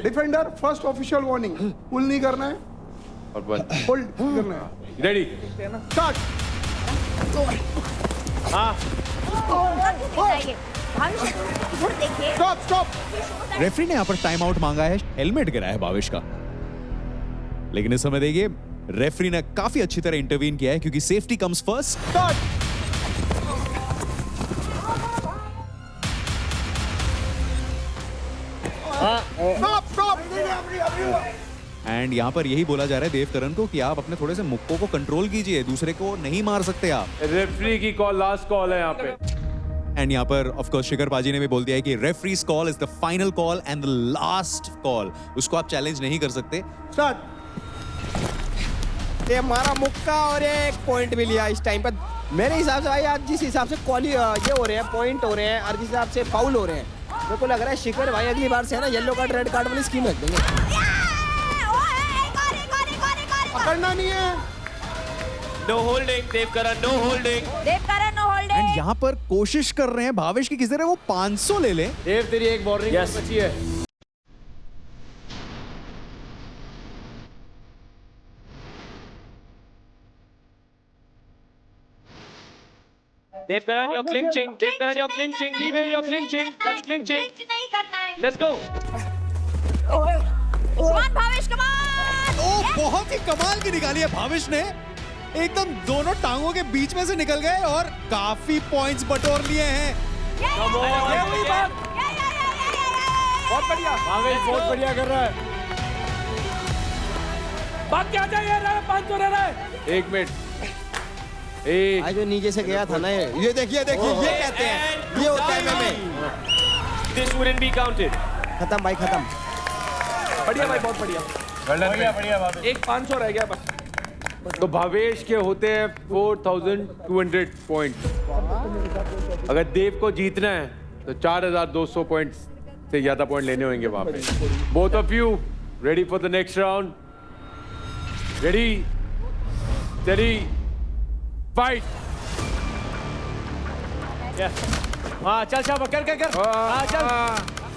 डिफेंडर फर्स्ट ऑफिशियल वार्निंग, पुल नहीं करना है और बंद होल्ड करना है। Ready start. हाँ स्टॉप स्टॉप। रेफरी ने यहाँ पर टाइम आउट मांगा है, हेलमेट गिरा है भाविश का। लेकिन इस समय देखिए, रेफरी ने काफी अच्छी तरह इंटरवीन किया है क्योंकि safety comes first. Start. Stop stop. And यहाँ पर यही बोला जा रहा है देव करण को कि आप अपने थोड़े से मुक्कों को कंट्रोल कीजिए, दूसरे को नहीं मार सकते आप। रेफरी की कॉल लास्ट कॉल है यहाँ पे। एंड यहाँ पर ऑफ कोर्स शिखर पाजी ने भी बोल दिया है कि referees call is the final call and the last call, उसको आप चैलेंज नहीं कर सकते। स्टार्ट। ये हमारा मुक्का और एक पॉइंट भी लिया इस टाइम पर। मेरे हिसाब से भाई आज जिस हिसाब से ये हो रहे हैं, पॉइंट हो रहे हैं और जिस हिसाब से फाउल हो रहे हैं, मेरे को लग रहा है शिखर भाई अगली बार से है ना येलो कार्ड रेड कार्ड वाली स्कीम रख देंगे। पकड़ना नहीं है। No holding, Dev Karan no holding. And यहाँ पर कोशिश कर रहे हैं भाविश की किसी तरह वो 500 ले ले। देव तेरी एक वार्निंग बची है। Dev Karan, you're clinching. Dev Karan, you're clinching. Dev, you're clinching. That's clinching. Let's go. Bhavesh कमाल। ओ बहुत ही कमाल की निकाली है भावेश ने, एकदम दोनों टांगों के बीच में से निकल गए और काफी पॉइंट्स बटोर लिए हैं। बहुत बढ़िया भावेश, बहुत बढ़िया कर रहा है। बात क्या चाहिए? 500 रह रहा है। 1 मिनट। आज जो नीचे से गया था ना, ये देखिए ये कहते हैं, ये होता है में। This wouldn't be counted. खत्म भाई खत्म। बढ़िया भाई, बहुत बढ़िया। बढ़िया भावेश। एक 500 रह गया बस। तो भावेश के होते हैं 4200 पॉइंट। अगर देव को जीतना है तो 4200 पॉइंट्स से ज्यादा पॉइंट लेने होंगे वहां पे। Both of you ready for the next round? Ready, steady, fight. हाँ चल शाबाश, कर। हाँ चल।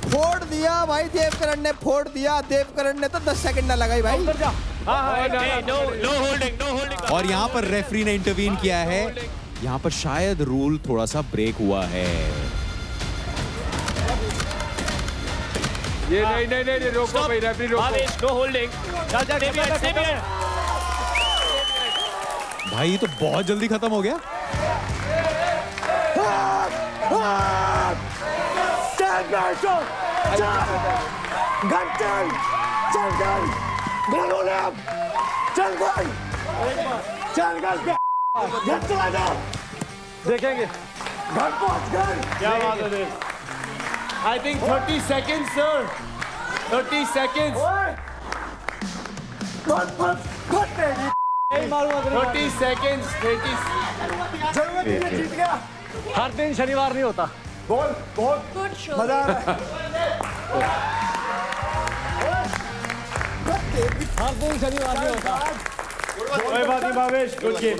फोड़ दिया भाई देवकरण ने, फोड़ दिया देवकरण ने, तो 10 सेकंड ना लगाई भाई। No holding. और यहाँ पर रेफरी ने इंटरवीन किया है, यहाँ पर शायद रूल थोड़ा सा ब्रेक हुआ है। ये नहीं रोको भाई, रेफरी रोको। No holding. चल भाई ये तो बहुत जल्दी खत्म हो गया। देखेंगे घर पहुंच गए। क्या बात है। I think 30 seconds, sir. 30 seconds. 30 seconds. 30. जीत गया। हर दिन शनिवार नहीं होता। बहुत मजा आ रहा है। हर दिन शनिवार नहीं होता। कोई बात नहीं भावेश, गुड गेम।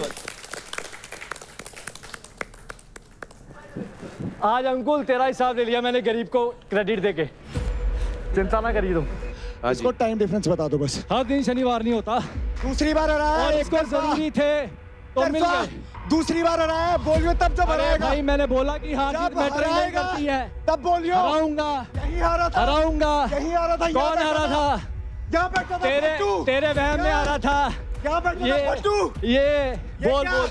आज अंकुल तेरा हिसाब ले लिया मैंने, गरीब को क्रेडिट देके। चिंता ना करिए तुम। इसको टाइम डिफरेंस बता दो बस। हर दिन शनिवार नहीं होता। दूसरी बार हराया और है, इसको जरूरी थे तो मिल गए। दूसरी बार हराया है, बोलियो तब जब हराएगा। भाई मैंने बोला कि हार जीत मैटर नहीं करती है। तब बोलियो। हराऊंगा। यही हारा था। हराऊंगा। यही हारा था। कौन हारा था? यहाँ बैठा था तेरे वहम में हारा था। यहाँ बैठा था पट्टू। ये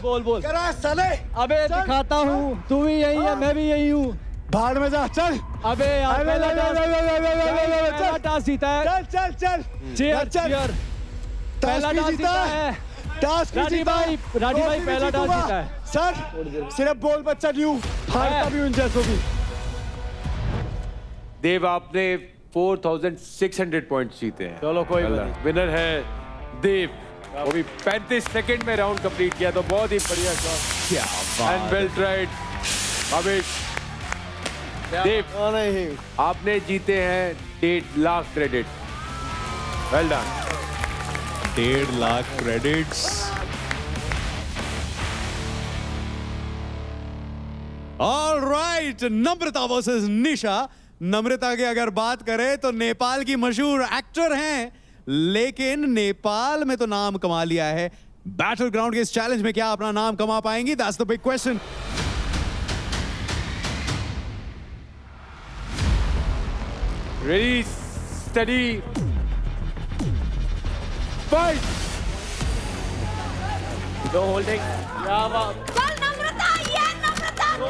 बोल। करा साले। अबे दिखाता हूँ, तू भी यही है, मैं भी यही हूँ। भाड़ में जा, चल। अबे यार पहला टास्क जीता है। चल। चीयर। पहला टास्क जीता है। राठी भाई पहला टास्क जीता है। सर सिर्फ बोल बच्चा न्यू, हारता भी उन जैसों भी। देव आपने 4600 पॉइंट्स जीते हैं। चलो कोई बात नहीं। विनर है देव, वो भी 35 सेकंड में राउंड कंप्लीट किया, तो बहुत ही बढ़िया शॉट। क्या बात। And well tried Bhavesh. Dev आपने जीते हैं 1.5 lakh credit. Well done. 1.5 lakh credits. Alright, Namrata versus Nisha. Namrata की अगर बात करें तो नेपाल की मशहूर एक्टर हैं, लेकिन नेपाल में तो नाम कमा लिया है। बैटल ग्राउंड के इस चैलेंज में क्या अपना नाम कमा पाएंगी? That's the big question. Ready, steady, fight. No holding. क्या बात। चल नम्रता, ये नम्रता। No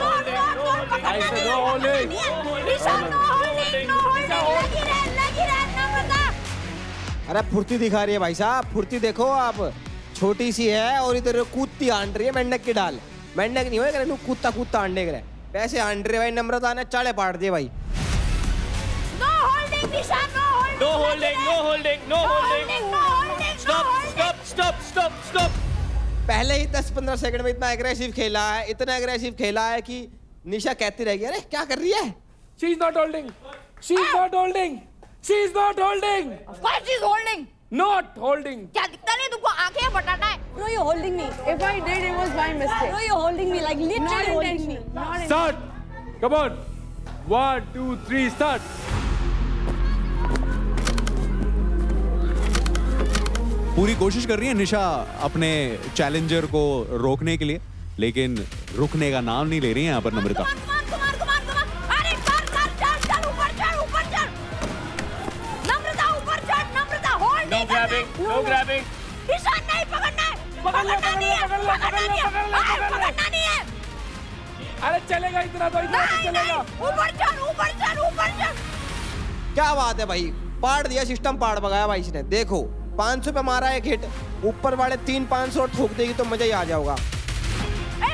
holding. लगी रहे नम्रता। अरे फुर्ती दिखा रही है भाई साहब, फुर्ती देखो आप। छोटी सी है और इधर कूदती आंट रही है मेंढक की डाल। मेंढक नहीं होगा, कूदता आंडे करे पैसे आंट रहे भाई। नम्रता ने चाले पाट दिए भाई। नो होल्डिंग निशा, नो होल्डिंग। स्टॉप। पहले ही 10-15 सेकंड में इतना एग्रेसिव खेला है कि निशा कहती रहेगी अरे क्या कर रही है। She is not holding. Of course she's holding. Not holding. क्या दिखता नहीं तुमको? आंखें हैं, बटाटा है। No, you're holding me. If I did, it was my mistake. No, you're holding me, like literally holding me. Start. Come on. 1, 2, 3, start. पूरी कोशिश कर रही है निशा अपने चैलेंजर को रोकने के लिए, लेकिन रुकने का नाम नहीं ले रही है यहाँ पर नम्रता। अरे चल ऊपर चढ़ नम्रता ऊपर चढ़, नम्रता होल्ड नहीं करना है। No grabbing. निशान नहीं पकड़ना है, पकड़ना नहीं है। अरे चलेगा इतना तो चलेगा। ऊपर चढ़। क्या बात है भाई, पाड़ दिया सिस्टम, पाड़ भगाया भाई इसने। देखो 500 पे मारा एक हिट, ऊपर वाले 300-500 ठोक देगी तो मजा ही आ जाओगा।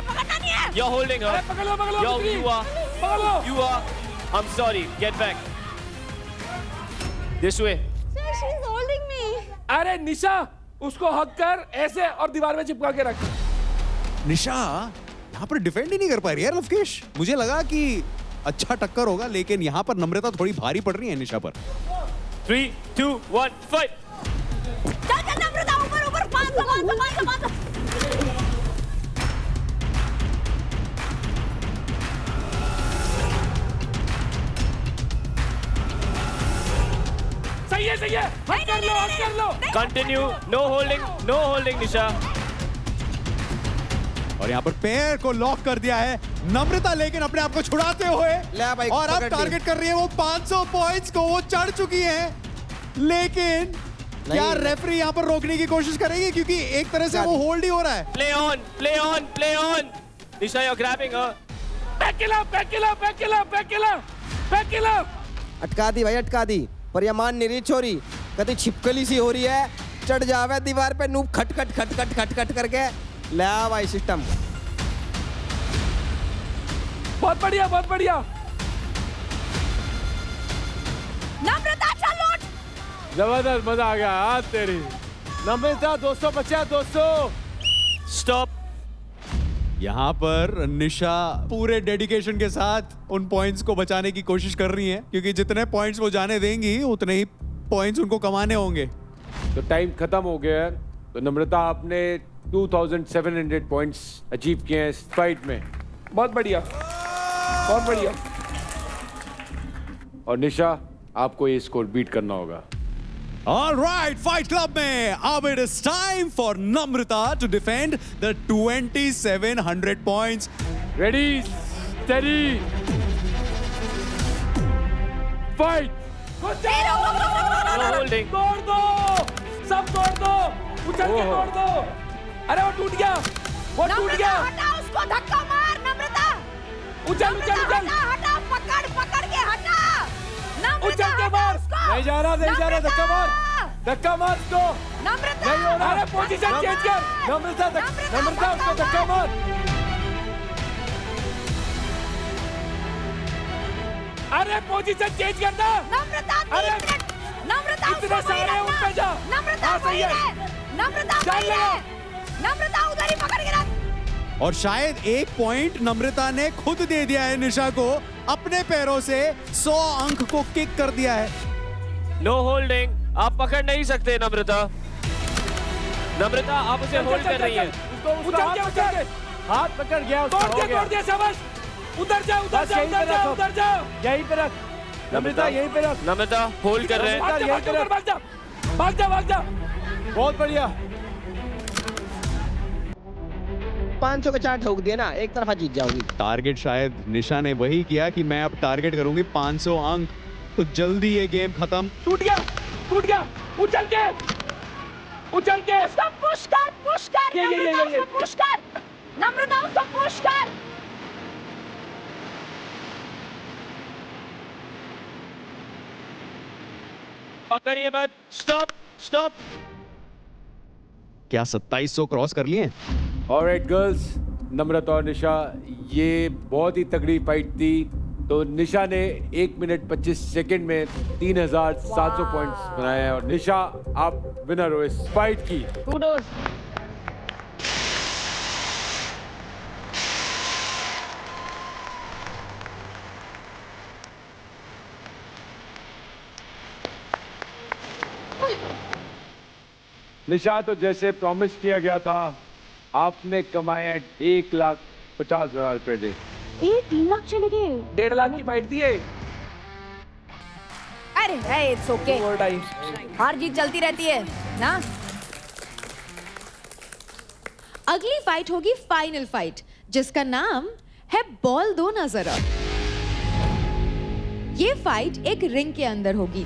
पकड़ना नहीं है। You're holding her. पकड़ लो Yo, you are. पकड़ लो। You are. I'm sorry. Get back. This way. She's holding me. अरे निशा, उसको हक कर ऐसे और दीवार में चिपका के रख। निशा यहाँ पर डिफेंड ही नहीं कर पा रही है लवकेश। मुझे लगा कि अच्छा टक्कर होगा, लेकिन यहाँ पर नम्रता थोड़ी भारी पड़ रही है निशा पर। 3, 2, 1, fight. चल नम्रता ऊपर 500। सही है। हक कर लो। Continue. No holding, Nisha. और यहाँ पर पैर को लॉक कर दिया है नम्रता, लेकिन अपने आप को छुड़ाते हुए ले भाई, और अब पकड़ ली। टारगेट कर रही है वो 500 पॉइंट्स को। वो चढ़ चुकी है, लेकिन क्या रेफरी यहाँ पर रोकने की कोशिश करेगी, क्योंकि एक तरह से वो होल्ड ही हो रहा है। Play on. Nisha, you're grabbing her. Back किला। अटका दी भाई, अटका दी, पर ये मान नहीं रही छोरी। कभी छिपकली सी हो रही है, चढ़ जावे दीवार पे, नूब खट करके ले आ भाई सिस्टम। बहुत बढ़िया। नम्रता चल उठ। जबरदस्त, मजा आ गया आज तेरी। नम्रता 250। Stop. यहाँ पर निशा पूरे डेडिकेशन के साथ उन पॉइंट्स को बचाने की कोशिश कर रही हैं, क्योंकि जितने पॉइंट्स वो जाने देंगी उतने ही पॉइंट्स उनको कमाने होंगे। तो टाइम खत्म हो गया है। तो नम्रता आपने 2700 पॉइंट्स अचीव किए हैं इस फाइट में। बहुत बढ़िया। और निशा, आपको ये स्कोर बीट करना होगा। All right, Fight Club में अब it is time for Namrata to defend the 2700 points. Ready, steady, fight. No holding. तोड़ दो, सब तोड़ दो, उछल के तोड़ दो। अरे वो टूट गया। हटा उसको, धक्का मार नम्रता। उछल। हटा, पकड़ के हटा। उछल के मार। नहीं जा रहा, धक्का मार उसको। नम्रता। नहीं हो रहा। अरे पोजीशन चेंज कर। नम्रता उसको धक्का मार। अरे पोजीशन चेंज करना। नम्रता इतने सारे उन पे जा। नम्रता सही है। नम्रता उधर ही पकड़ के रख। और शायद एक पॉइंट नम्रता ने खुद दे दिया है निशा को, अपने पैरों से 100 अंक को किक कर दिया है। No holding. आप पकड़ नहीं सकते नम्रता। आप उसे होल्ड कर रही है। उछल के हाथ पकड़ गया, तोड़ दिया शाबाश। उधर जा। यहीं पे रख नम्रता, यहीं पे रख। नम्रता होल्ड कर रहे हैं। भाग जा। बहुत बढ़िया। 500 का चार्ट ठोक दिया ना, एक तरफा जीत जाओगी। टारगेट शायद निशा ने वही किया कि मैं अब टारगेट करूंगी 500 अंक, तो जल्दी ये गेम खत्म। टूट गया। उछल के उसको पुश कर। ये पुश कर नम्रता, उसको पुश कर। पकड़िए मत। स्टॉप। क्या 2700 क्रॉस कर लिए? ऑलराइट गर्ल्स, नम्रता और निशा, ये बहुत ही तगड़ी फाइट थी। तो निशा ने 1 मिनट 25 सेकंड में 3700 पॉइंट्स बनाए हैं, और निशा आप विनर हो इस फाइट की। निशा, तो जैसे प्रॉमिस किया गया था, आपने कमाया 1,50,000 रुपए डे। 3 लाख चले गए। 1.5 लाख की फाइट थी ये। अरे इट्स ओके, हार जीत चलती रहती है ना। अगली फाइट होगी फाइनल फाइट, जिसका नाम है बॉल दो ना जरा। ये फाइट एक रिंग के अंदर होगी।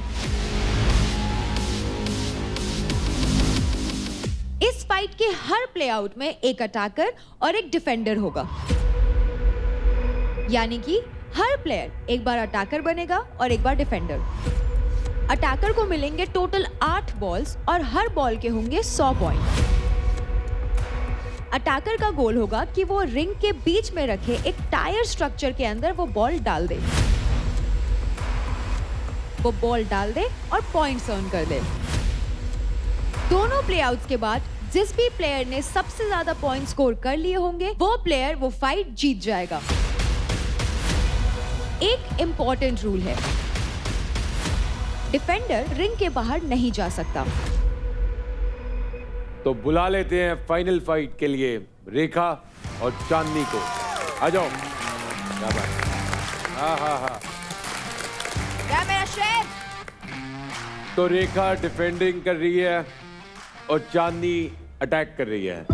इस फाइट के हर प्लेआउट में एक अटैकर और एक डिफेंडर होगा, यानी कि हर प्लेयर एक बार अटैकर बनेगा और एक बार डिफेंडर। अटैकर को मिलेंगे टोटल 8 बॉल्स और हर बॉल के होंगे 100 पॉइंट। अटैकर का गोल होगा कि वो रिंग के बीच में रखे एक टायर स्ट्रक्चर के अंदर वो बॉल डाल दे। वो बॉल डाल दे और पॉइंट्स अर्न कर दे। दोनों प्लेआउट्स के बाद जिस भी प्लेयर ने सबसे ज्यादा पॉइंट स्कोर कर लिए होंगे वो प्लेयर वो फाइट जीत जाएगा। एक इंपॉर्टेंट रूल है, डिफेंडर रिंग के बाहर नहीं जा सकता। तो बुला लेते हैं फाइनल फाइट के लिए रेखा और चांदनी को। आ जाओ। क्या बात। हाँ। क्या मेरा शेर? तो रेखा डिफेंडिंग कर रही है और चांदनी अटैक कर रही है।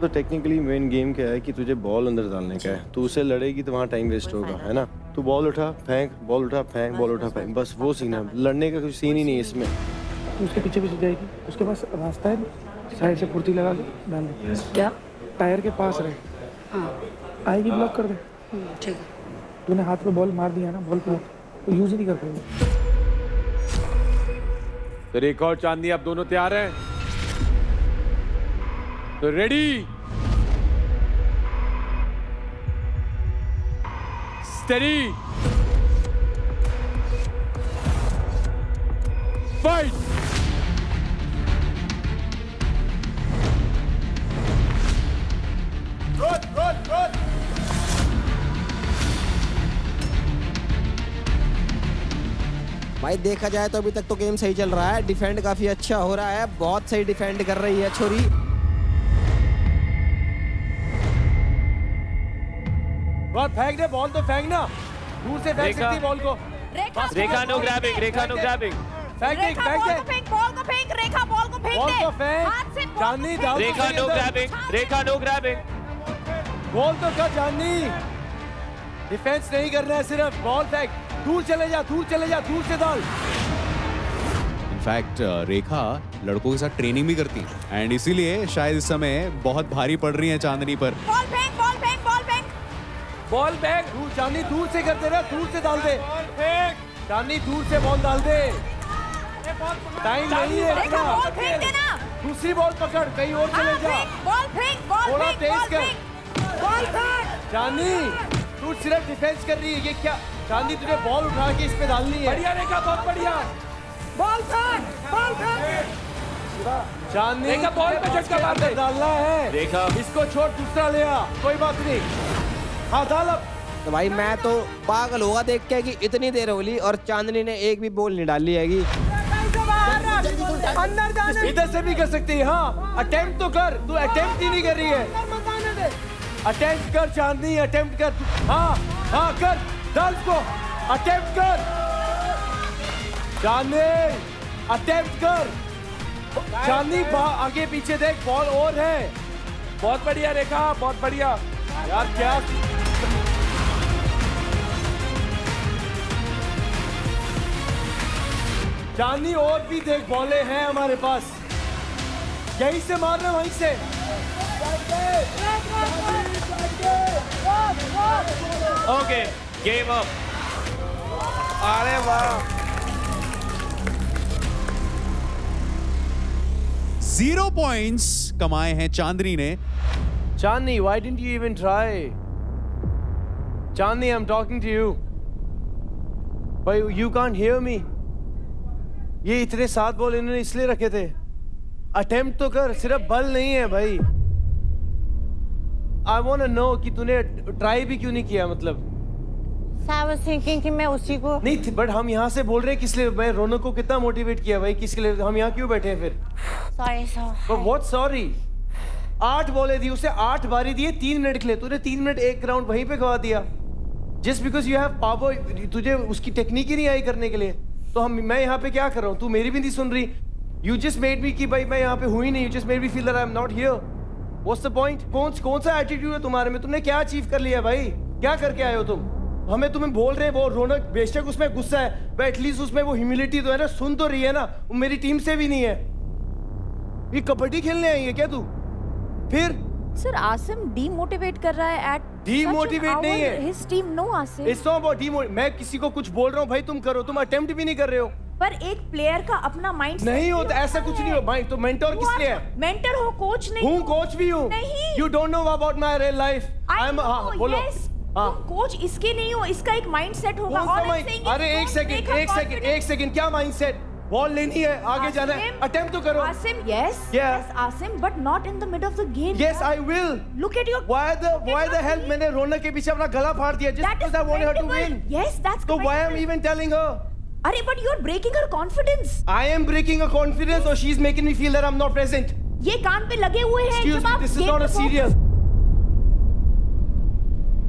तो टेक्निकली मेन गेम क्या है कि तुझे बॉल अंदर डालने का है। तू उसे लड़ेगी तो वहाँ टाइम वेस्ट होगा, है ना। तू बॉल उठा फेंक, बॉल उठा फेंक, बॉल उठा फेंक, बस वो सीन है। लड़ने का कुछ सीन ही नहीं है इसमें। उसके पीछे जाएगी, उसके पास रास्ता है, साइड से फुर्ती लगा के डाल दे। क्या? टायर के पास रहे। हाँ। आएगी ब्लॉक कर दे। ठीक है। तूने हाथ पे बॉल मार दिया ना, बॉल पे तो यूज ही नहीं कर पाएगा। तो रेखा और चांदनी आप दोनों तैयार हैं? तो रेडी, स्टेडी, फाइट। भाई देखा जाए तो अभी तक तो गेम सही चल रहा है। डिफेंड काफी अच्छा हो रहा है, बहुत सही डिफेंड कर रही है छोरी। बॉल फेंक दे, बॉल तो फेंक ना, दूर से फेंक सकती बॉल को। रेखा नो ग्रैबिंग, रेखा नो ग्रैबिंग। फेंक दे, फेंक दे। बॉल को फेंक, रेखा बॉल को फेंक बॉल दे। को फेंक। हाथ से बॉल चांदनी को डाल। फेंक। रेखा नो ग्रैबिंग, रेखा नो ग्रैबिंग। बॉल तो कर चांदनी, डिफेंस नहीं करना है, सिर्फ बॉल फेंक। दूर चले जा, दूर चले जा, दूर से डाल। इनफैक्ट रेखा लड़कों के साथ ट्रेनिंग भी करती है एंड इसीलिए शायद इस समय बहुत भारी पड़ रही है चांदनी पर। बॉल फेंक, बॉल फेंक, बॉल फेंक। बॉल फेंक, दूर चांदनी, दूर से कर दे रहा, दूर से डाल दे। चांदनी दूर से बॉल डाल दे, टाइम नहीं है रेखा बॉल फेंक देना। दूसरी बॉल पकड़, कहीं और चले जा। बॉल फेंक, बॉल थोड़ा फेंक, तेज बॉल कर। फेंक। बॉल फेंक। चांदनी तू सिर्फ डिफेंस कर रही है, ये क्या? चांदनी तुझे बॉल उठा के इस पे डालनी है। बढ़िया रेखा, बहुत बढ़िया। बॉल फेंक, बॉल फेंक। चांदनी रेखा बॉल पे झटका मार दे। डालना है। रेखा इसको छोड़, दूसरा ले आ, कोई बात नहीं। हाँ डाल अब। तो भाई मैं तो पागल होगा देख के कि इतनी देर हो गई और चांदनी ने एक भी बॉल नहीं डाली हैगी। अंदर जाने। इधर से भी कर सकती है। हाँ अटेम्प्ट तो कर, तू अटेम्प्ट ही नहीं कर रही है। अटेम्प्ट कर चांदनी, अटेम्प्ट कर। हाँ कर, डाल को, अटेम्प्ट कर चांदनी, अटेम्प्ट कर। चांदनी आगे पीछे देख, बॉल और है। बहुत बढ़िया रेखा, बहुत बढ़िया। यार क्या चांदनी, और भी देख बॉलें हैं हमारे पास, यहीं से मारना, वहीं से। Okay, game up. अरे वाह, 0 पॉइंट्स कमाए हैं चांदनी ने। Chandni, why didn't you even try? Chandni, I'm talking to you. But you can't hear me. ये इतने 7 बॉल इन्होंने इसलिए रखे थे। अटेम्प्ट तो कर, सिर्फ बल नहीं है भाई। I want to know कि तूने ट्राई भी क्यों नहीं किया, मतलब। I was thinking कि मैं उसी को नहीं, बट हम यहाँ से बोल रहे हैं किस लिए? मैं रोनक को कितना मोटिवेट किया भाई, किसके लिए? हम यहाँ क्यों बैठे हैं फिर? Sorry what sorry? 8 बॉलें दी उसे, 8 बारी दिए 3 मिनट के लिए। तूने 3 मिनट एक राउंड वहीं पे गवा दिया, just because you have power. तुझे उसकी टेक्निक ही नहीं आई करने के लिए। तो मैं यहाँ पे क्या कर रहा हूँ? तू मेरी भी नहीं सुन रही। यू जस्ट मेड मी कि भाई मैं यहाँ पे हुई नहीं। You just made me feel that I am not here. What's the point? कौन सा एटीट्यूड है तुम्हारे में? तुमने क्या अचीव कर लिया भाई? क्या करके आए हो तुम? हमें तुम्हें बोल रहे वो रौनक बेशक उसमें गुस्सा है, पर एटलीस्ट उसमें वो ह्यूमिलिटी तो है ना, सुन तो रही है ना। वो मेरी टीम से भी नहीं है। ये कबड्डी खेलने आई है क्या तू? फिर सर आसिम डीमोटिवेट कर रहा है एट डीमोटिवेट नहीं है। His team no Asim. It's not about demotivate. मैं किसी को कुछ बोल रहा हूँ भाई, तुम करो, तुम अटेम्प्ट भी नहीं कर रहे हो। पर एक प्लेयर का अपना माइंड नहीं होता, ऐसा कुछ नहीं हो भाई। तो मेंटर किस लिए है? मेंटर हो, कोच नहीं हूँ, कोच भी हूँ। नहीं, you don't know about my real life. I am बोलो। तुम कोच इसके नहीं हो, इसका एक माइंडसेट होगा। अरे एक सेकंड, क्या माइंडसेट? बॉल लेनी है, आगे जाना है, अटेम्प्ट तो करो। Asim, yes, Asim, but not in the mid of the game. Yes, I will. Look at your. Why the hell मैंने रौनक के पीछे अपना गला फाड़ दिया just because I wanted her to win? Yes, that's. So why am I even telling her? अरे but you're breaking her confidence. I am breaking her confidence, or she's making me feel that I'm not present. ये कान पे लगे हुए हैं। Excuse me, this is not a serial.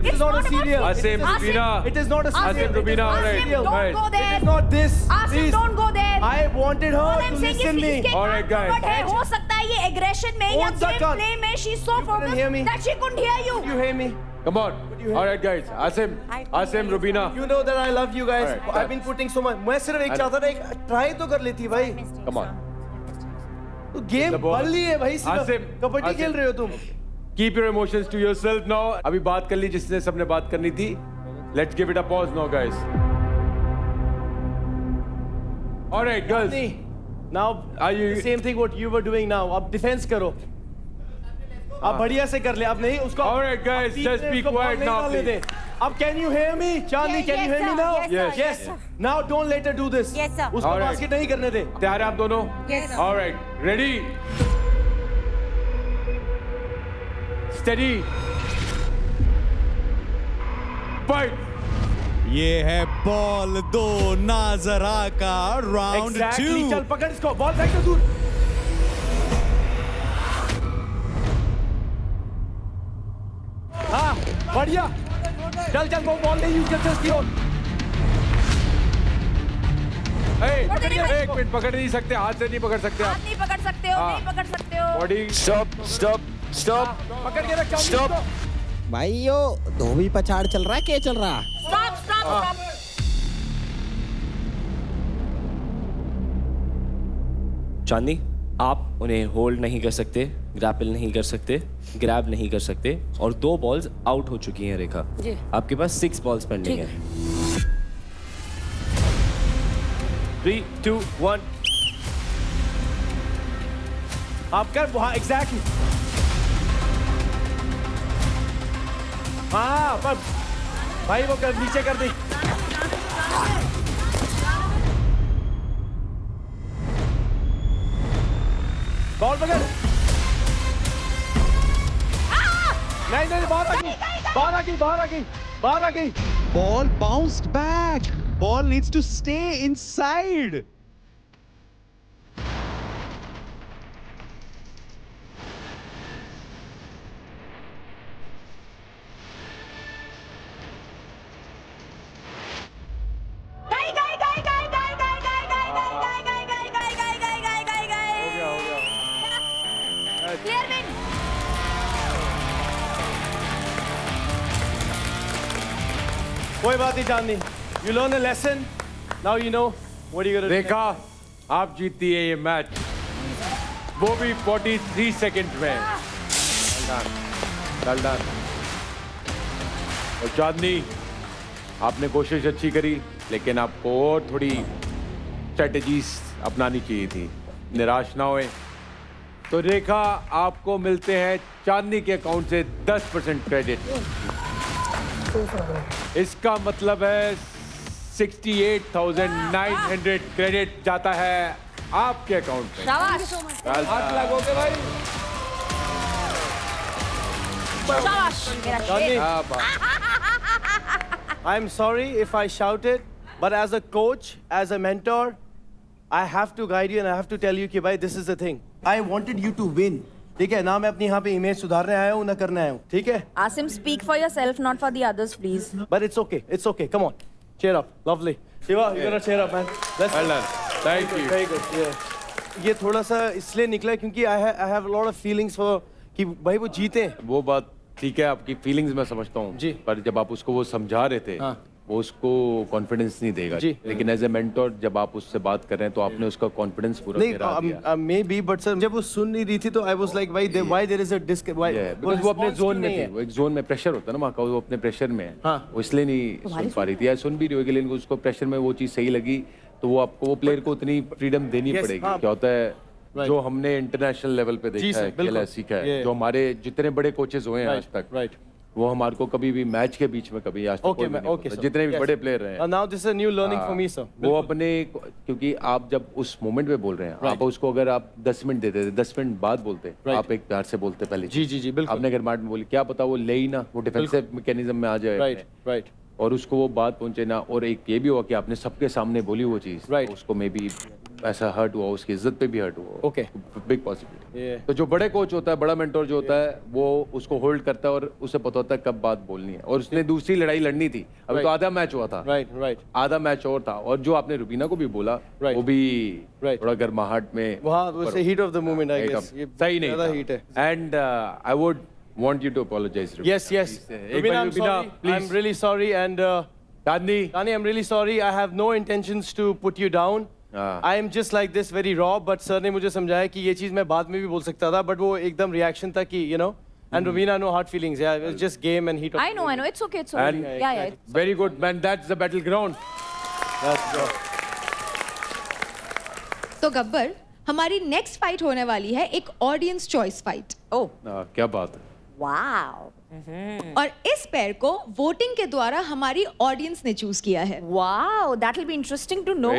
It is not a serial. Asim, Rubina. It is not a serial. Asim, Rubina, all right. Asim, don't go there. It is not this. Asim, don't go there. I wanted her to listen me. All right, guys. हो सकता है ये aggression में या game play में she's so focused that she couldn't hear you. You hear me? Come on. All right, guys. Asim, Rubina. You know that I love you guys. All right. I've been putting so much. मैं सिर्फ एक चाहता था, एक try तो कर लेती भाई। Come on. तो गेम बल ली है भाई, सिर्फ कबड्डी खेल रहे हो तुम। Keep your emotions to yourself now. अभी बात कर ली जिसने सबने बात करनी थी. Let's give it a pause now, guys. All right, girls. Now, are you the same thing what you were doing now? अब डिफेंस करो। आप बढ़िया से कर ले, अब नहीं उसको। All right, guys, just be quiet now, please. अब can you hear me? Chandni, can you hear me now? Yes, sir. Yes. Now don't let her do this. Yes, sir. उसको बास्केट नहीं करने दे। तैयार हैं आप दोनों? Yes, sir. All right, ready? Steady. Fight. ये है बॉल 2 नाजरा का राउंड 2। चल पकड़ इसको, बॉल फेंक दे दूर। हाँ, बढ़िया। चल वो बॉल नहीं यूज कर सकती हो। एक मिनट, पकड़ नहीं सकते, हाथ से नहीं पकड़ सकते आप। नहीं पकड़ सकते हो, नहीं पकड़ सकते हो। Body stop. पकड़ के रख। स्टॉप। भाई यो धोबी पछाड़ चल रहा है, क्या चल रहा? Stop. चांदनी, आप उन्हें होल्ड नहीं कर सकते, ग्रैपल नहीं कर सकते, ग्रैब नहीं कर सकते, और 2 बॉल्स आउट हो चुकी हैं रेखा। जी। आपके पास 6 बॉल्स पेंडिंग है। 3, 2, 1। आप कर वहाँ एग्जैक्टली। हाँ, पर भाई वो कर नीचे कर दी। बॉल पकड़। नहीं, बाहर आ गई। Ball bounced back. Ball needs to stay inside. कोई बात नहीं चांदनी, you learn a lesson, now you know what you gonna do. देखा, आप जीतती है ये मैच, वो भी 43 सेकंड में। Well done. और चांदनी, आपने कोशिश अच्छी करी, लेकिन आपको और थोड़ी स्ट्रेटजीज अपनानी चाहिए थी। निराश ना होए। तो रेखा, आपको मिलते हैं चांदनी के अकाउंट से 10% क्रेडिट। इसका मतलब है 68,900 क्रेडिट जाता है आपके अकाउंट पे। शाबाश। 8 लाख हो गए भाई। शाबाश मेरा शेर। I'm sorry if I shouted, but as a coach, as a mentor, I have to guide you and I have to tell you कि भाई this is the thing. I wanted you to win. ठीक है ना, मैं अपनी यहाँ पे image सुधारने आया हूँ ना करने आया हूँ, ठीक है? Asim, speak for yourself, not for the others, please. But it's okay. Come on, cheer up, lovely. Shiva, you gotta cheer up, man. Well done. Thank you. Very good. Yeah. ये थोड़ा सा इसलिए निकला क्योंकि I have a lot of feelings for कि भाई वो जीते। वो बात ठीक है, आपकी फीलिंग्स मैं समझता हूँ जी, पर जब आप उसको वो समझा रहे थे वो उसको कॉन्फिडेंस नहीं देगा जी, लेकिन एज ए मेंटर जब आप उससे बात कर रहे हैं तो आपने उसका कॉन्फिडेंस पूरा गिरा दिया। मे बी बट सर जब वो सुन नहीं रही थी तो I was like why there is a disc, because वो अपने जोन में थी, वो एक जोन में प्रेशर होता है ना वहाँ का, वो अपने प्रेशर में है, वो इसलिए नहीं सुन पा रही थी, या सुन भी रही होगी लेकिन उसको प्रेशर में वो चीज़ सही लगी, तो वो आपको वो प्लेयर को उतनी फ्रीडम देनी पड़ेगी। क्या होता है जो हमने इंटरनेशनल लेवल पे देखा है, खेला सीखा है, जो हमारे जितने बड़े कोचेस हुए हैं आज तक, वो हमारे को कभी भी मैच के बीच में कभी आज तक जितने भी बड़े प्लेयर रहे हैं। Now this is a new learning for me sir. वो अपने, क्योंकि आप जब उस मोमेंट पे बोल रहे हैं, आप उसको अगर आप 10 मिनट देते थे, 10 मिनट बाद बोलते, आप एक प्यार से बोलते पहले जी बिल्कुल, आपने अगर में बोली, क्या पता वो ले ही ना, वो डिफेंसिव मैकेनिज्म में आ जाए, राइट, और उसको वो बात पहुंचे ना, और एक ये भी हुआ कि आपने सबके सामने बोली वो चीज, उसको मे बी ऐसा हर्ट हुआ, उसकी इज्जत पे भी हर्ट हुआ। Okay, big possibility. तो जो बड़े कोच होता है, बड़ा मेंटोर जो होता है, वो उसको होल्ड करता है और उसे पता होता है कब बात बोलनी है, और उसने दूसरी लड़ाई लड़नी थी, अभी तो आधा मैच हुआ था, राइट, आधा मैच और था, और जो आपने रुबीना को भी बोला वो भी थोड़ा गर्माहट में, वहाँ heat of the moment I guess, सही नहीं था, हीट है, and I would want you to apologize. Yes. Rubina, I'm really sorry, and Dani, I'm really sorry. I have no intentions to put you down. I am just like this, very raw. But sir ने मुझे समझाया कि ये चीज़ मैं बाद में भी बोल सकता था, but वो एकदम reaction था कि and Rubina, no hard feelings. Yeah, it's just game and heat. I know. It's okay. It's okay. Yeah. Very good, man. That's the battleground. तो गब्बर, हमारी नेक्स्ट फाइट होने वाली है एक ऑडियंस चॉइस फाइट। ओह, क्या बात है। वाओ। और इस पेयर को वोटिंग के द्वारा हमारी ऑडियंस ने चूज किया है। Wow, that will be interesting to know.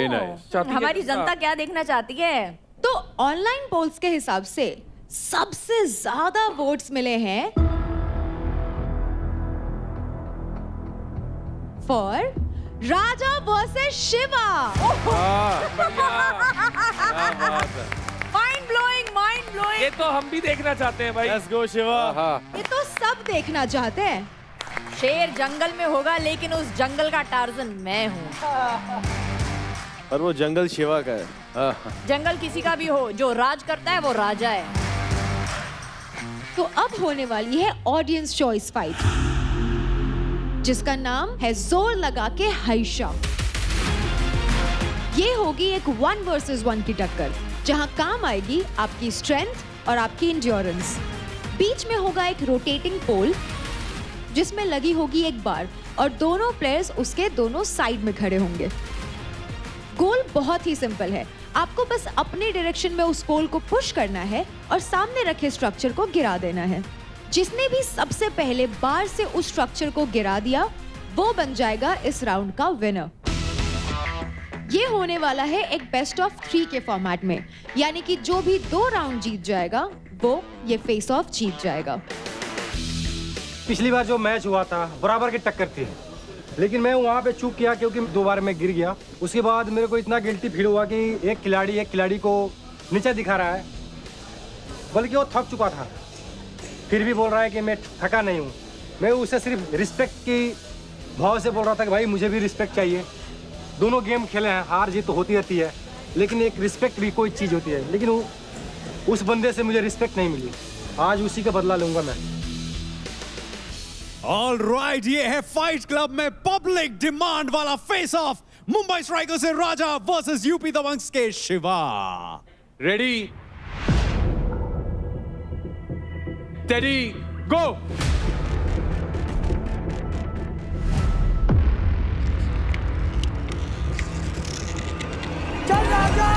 हमारी जनता क्या देखना चाहती है। तो ऑनलाइन पोल्स के हिसाब से सबसे ज्यादा वोट्स मिले हैं for Raja versus Shiva. Mind blowing. ये तो हम भी देखना चाहते हैं भाई। Let's go Shiva. ये तो सब देखना चाहते हैं। शेर जंगल में होगा, लेकिन उस जंगल का टार्जन मैं हूँ। और वो जंगल शिवा का है। जंगल किसी का भी हो, जो राज करता है वो राजा है। तो अब होने वाली है ऑडियंस चॉइस फाइट, जिसका नाम है जोर लगा के हाइशा। ये होगी एक 1 वर्सेस 1 की टक्कर, जहां काम आएगी आपकी स्ट्रेंथ और आपकी इंड्योरेंस। बीच में होगा एक रोटेटिंग पोल जिसमें लगी होगी एक बार, और दोनों प्लेयर्स उसके दोनों साइड में खड़े होंगे। गोल बहुत ही सिंपल है, आपको बस अपने डायरेक्शन में उस पोल को पुश करना है और सामने रखे स्ट्रक्चर को गिरा देना है। जिसने भी सबसे पहले बार से उस स्ट्रक्चर को गिरा दिया वो बन जाएगा इस राउंड का विनर। ये होने वाला है एक बेस्ट ऑफ 3 के फॉर्मेट में, यानी कि जो भी 2 राउंड जीत जाएगा वो ये फेस ऑफ जीत जाएगा। पिछली बार जो मैच हुआ था बराबर की टक्कर थी, लेकिन मैं वहाँ पे चूक किया क्योंकि 2 बार मैं गिर गया। उसके बाद मेरे को इतना गिल्टी फील हुआ कि एक खिलाड़ी को नीचे दिखा रहा है, बल्कि वो थक चुका था, फिर भी बोल रहा है कि मैं थका नहीं हूँ। मैं उसे सिर्फ रिस्पेक्ट की भाव से बोल रहा था कि भाई मुझे भी रिस्पेक्ट चाहिए। दोनों गेम खेले हैं, हार जीत तो होती रहती है, लेकिन एक रिस्पेक्ट भी कोई चीज़ होती है। लेकिन उस बंदे से मुझे रिस्पेक्ट नहीं मिली, आज उसी का बदला लूंगा मैं। ऑल राइट, ये है फाइट क्लब में पब्लिक डिमांड वाला फेस ऑफ, मुंबई स्ट्राइकर्स से राजा वर्सेस यूपी दबंग्स के शिवा। रेडी, स्टेडी, गो। चल राजा।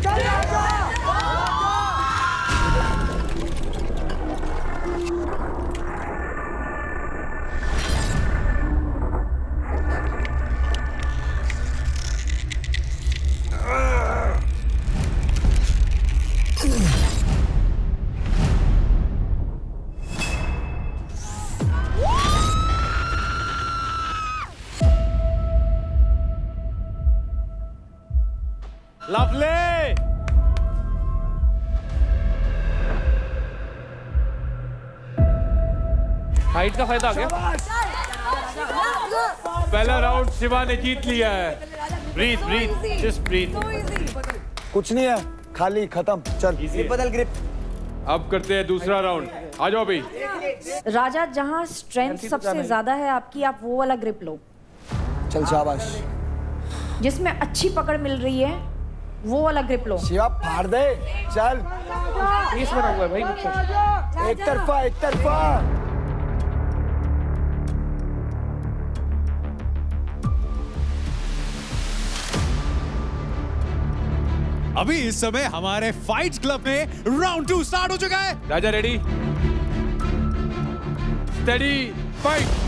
चल राजा। लवली। हाइट का फायदा आ गया। पहला राउंड शिवा ने जीत लिया है। breathe, breathe, just breathe. कुछ नहीं है, खाली खत्म, चल बदल ग्रिप। अब करते हैं दूसरा राउंड। आ जाओ भाई। राजा, जहाँ स्ट्रेंथ सबसे ज्यादा है आपकी, आप वो वाला ग्रिप लो। चल शाबाश। जिसमें अच्छी पकड़ मिल रही है वो वाला ग्रिप लो। शिवा फाड़ दे, चल। केस बना हुआ है भाई मुझसे। एक तरफा, एक तरफा। अभी इस समय हमारे फाइट्स क्लब में राउंड 2 स्टार्ट हो चुका है। Raja ready, steady, fight.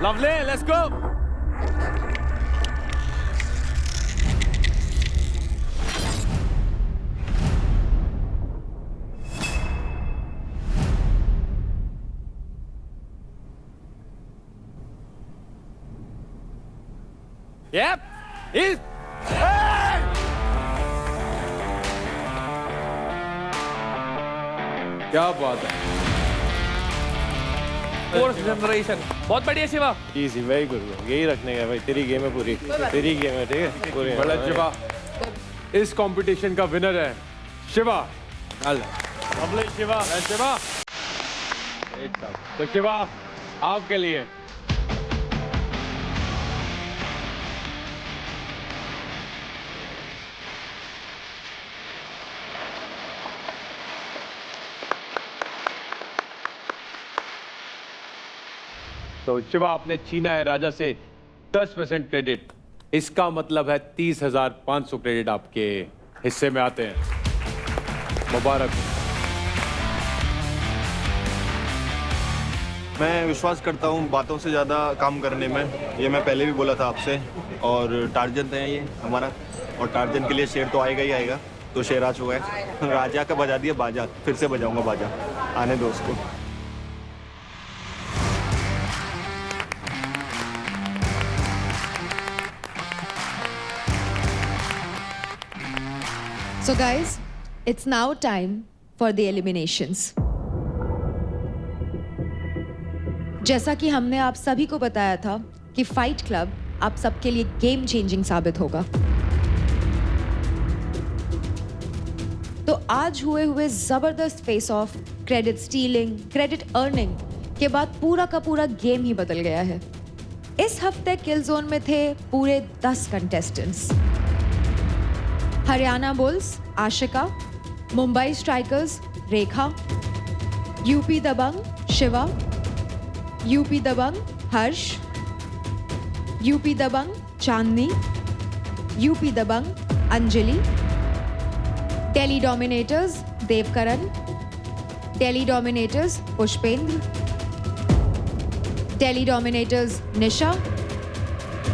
Lovely, let's go. Yep. He's. क्या बात है। फोर्थ जनरेशन बहुत बढ़िया शिवा। Easy, very good. यही रखने का भाई, तेरी गेम है पूरी, तेरी गेम है, ठीक है पूरी। बड़ा शिवा इस कंपटीशन का विनर है शिवा। अल्लाह शिवा, शिवा। तो शिवा आपके लिए तो शिवा आपने छीना है राजा से 10% क्रेडिट। इसका मतलब है 30,500 क्रेडिट आपके हिस्से में आते हैं। मुबारक। मैं विश्वास करता हूँ बातों से ज़्यादा काम करने में, ये मैं पहले भी बोला था आपसे। और टार्जन है ये हमारा, और टार्जन के लिए शेर तो आएगा ही आएगा। तो शेर आ चुका है। राजा का बजा दिया बाजा, फिर से बजाऊंगा बाजा। आने दो उसको। So guys, it's now time for the eliminations. जैसा कि हमने आप सभी को बताया था कि फाइट क्लब आप सबके लिए गेम चेंजिंग साबित होगा। तो आज हुए जबरदस्त face of, credit stealing, credit earning के बाद पूरा का पूरा गेम ही बदल गया है। इस हफ्ते किल जोन में थे पूरे 10 contestants. Haryana Bulls Ashika, Mumbai Strikers Rekha, UP Dabang Shiva, UP Dabang Harsh, UP Dabang Chandni, UP Dabang Anjali, Delhi Dominators Devkaran, Delhi Dominators Pushpendra, Delhi Dominators Nisha